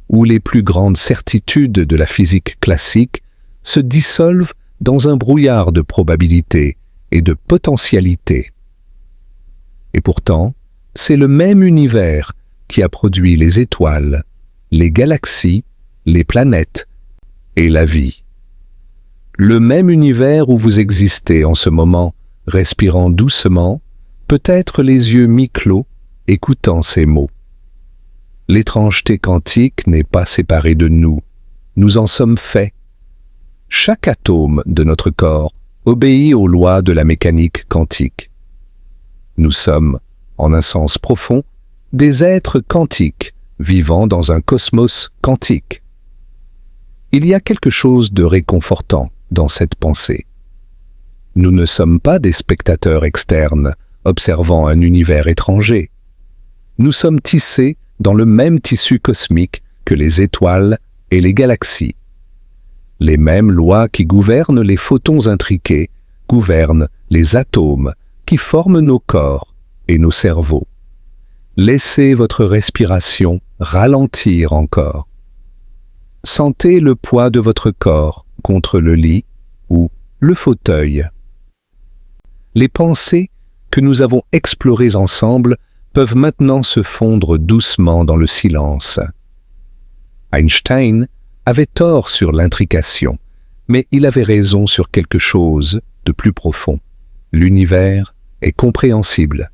Où les plus grandes certitudes de la physique classique se dissolvent dans un brouillard de probabilités et de potentialités. Et pourtant, c'est le même univers qui a produit les étoiles, les galaxies, les planètes et la vie. Le même univers où vous existez en ce moment, respirant doucement, peut-être les yeux mi-clos, écoutant ces mots. L'étrangeté quantique n'est pas séparée de nous, nous en sommes faits. Chaque atome de notre corps obéit aux lois de la mécanique quantique. Nous sommes, en un sens profond, des êtres quantiques vivant dans un cosmos quantique. Il y a quelque chose de réconfortant dans cette pensée. Nous ne sommes pas des spectateurs externes observant un univers étranger. Nous sommes tissés dans le même tissu cosmique que les étoiles et les galaxies. Les mêmes lois qui gouvernent les photons intriqués gouvernent les atomes qui forment nos corps et nos cerveaux. Laissez votre respiration ralentir encore. Sentez le poids de votre corps contre le lit ou le fauteuil. Les pensées que nous avons explorées ensemble peuvent maintenant se fondre doucement dans le silence. Einstein avait tort sur l'intrication, mais il avait raison sur quelque chose de plus profond. L'univers est compréhensible.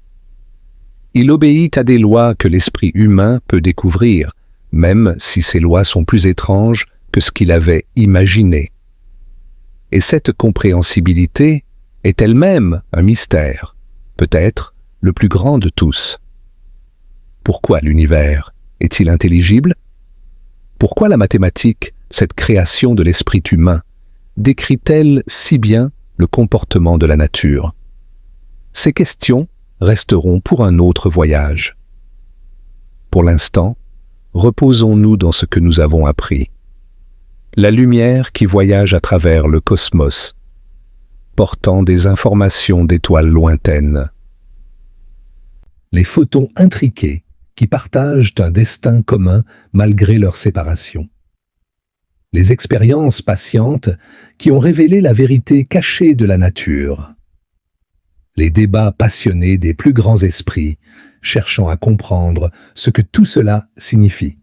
Il obéit à des lois que l'esprit humain peut découvrir, même si ces lois sont plus étranges que ce qu'il avait imaginé. Et cette compréhensibilité est elle-même un mystère, peut-être le plus grand de tous. Pourquoi l'univers est-il intelligible? Pourquoi la mathématique, cette création de l'esprit humain, décrit-elle si bien le comportement de la nature? Ces questions resteront pour un autre voyage. Pour l'instant, reposons-nous dans ce que nous avons appris. La lumière qui voyage à travers le cosmos, portant des informations d'étoiles lointaines. Les photons intriqués qui partagent un destin commun malgré leur séparation. Les expériences patientes qui ont révélé la vérité cachée de la nature. Les débats passionnés des plus grands esprits, cherchant à comprendre ce que tout cela signifie.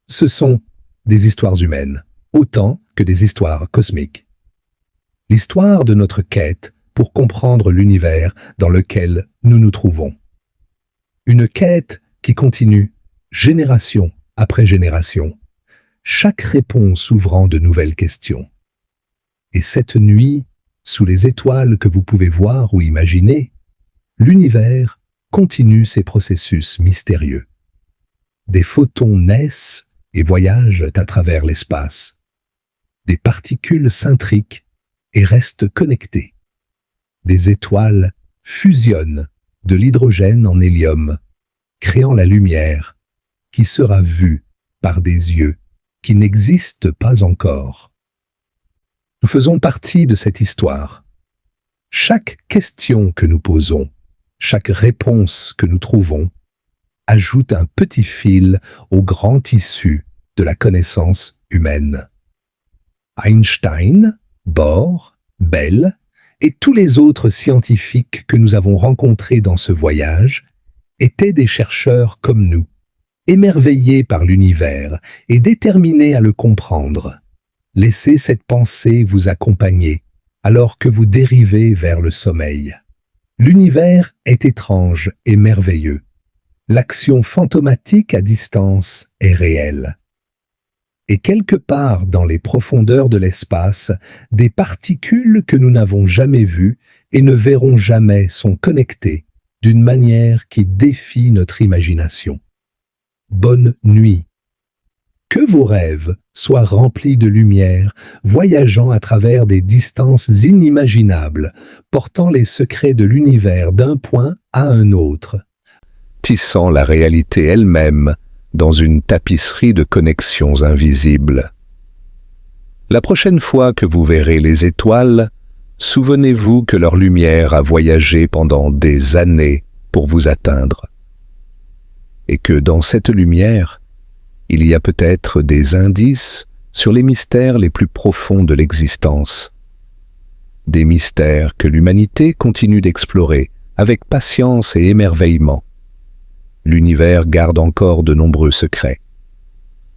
Ce sont des histoires humaines, autant que des histoires cosmiques. L'histoire de notre quête pour comprendre l'univers dans lequel nous nous trouvons. Une quête qui continue, génération après génération, chaque réponse ouvrant de nouvelles questions. Et cette nuit, sous les étoiles que vous pouvez voir ou imaginer, l'univers continue ses processus mystérieux. Des photons naissent et voyagent à travers l'espace. Des particules s'intriquent et restent connectées. Des étoiles fusionnent de l'hydrogène en hélium, créant la lumière qui sera vue par des yeux qui n'existent pas encore. Nous faisons partie de cette histoire. Chaque question que nous posons, chaque réponse que nous trouvons, ajoute un petit fil au grand tissu de la connaissance humaine. Einstein, Bohr, Bell et tous les autres scientifiques que nous avons rencontrés dans ce voyage étaient des chercheurs comme nous, émerveillés par l'univers et déterminés à le comprendre. Laissez cette pensée vous accompagner alors que vous dérivez vers le sommeil. L'univers est étrange et merveilleux. L'action fantomatique à distance est réelle. Et quelque part dans les profondeurs de l'espace, des particules que nous n'avons jamais vues et ne verrons jamais sont connectées d'une manière qui défie notre imagination.
bonne nuit. Que vos rêves soient remplis de lumière, voyageant à travers des distances inimaginables, portant les secrets de l'univers d'un point à un autre.
Tissant la réalité elle-même dans une tapisserie de connexions invisibles. La prochaine fois que vous verrez les étoiles, souvenez-vous que leur lumière a voyagé pendant des années pour vous atteindre. Et que dans cette lumière, il y a peut-être des indices sur les mystères les plus profonds de l'existence. Des mystères que l'humanité continue d'explorer avec patience et émerveillement. L'univers garde encore de nombreux secrets.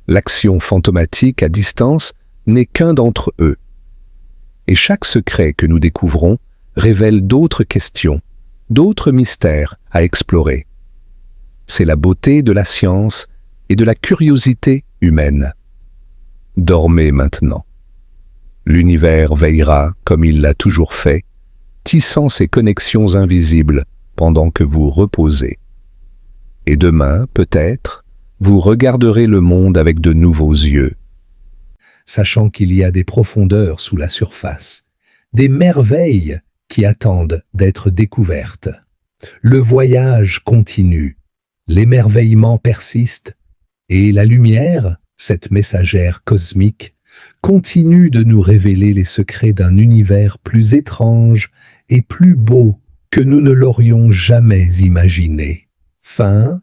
L'action fantomatique à distance n'est qu'un d'entre eux. Et chaque secret que nous découvrons révèle d'autres questions, d'autres mystères à explorer. C'est la beauté de la science et de la curiosité humaine. Dormez maintenant. L'univers veillera comme il l'a toujours fait, tissant ses connexions invisibles pendant que vous reposez. Et demain, peut-être, vous regarderez le monde avec de nouveaux yeux.
Sachant qu'il y a des profondeurs sous la surface, des merveilles qui attendent d'être découvertes. Le voyage continue, l'émerveillement persiste, et la lumière, cette messagère cosmique, continue de nous révéler les secrets d'un univers plus étrange et plus beau que nous ne l'aurions jamais imaginé. Fin.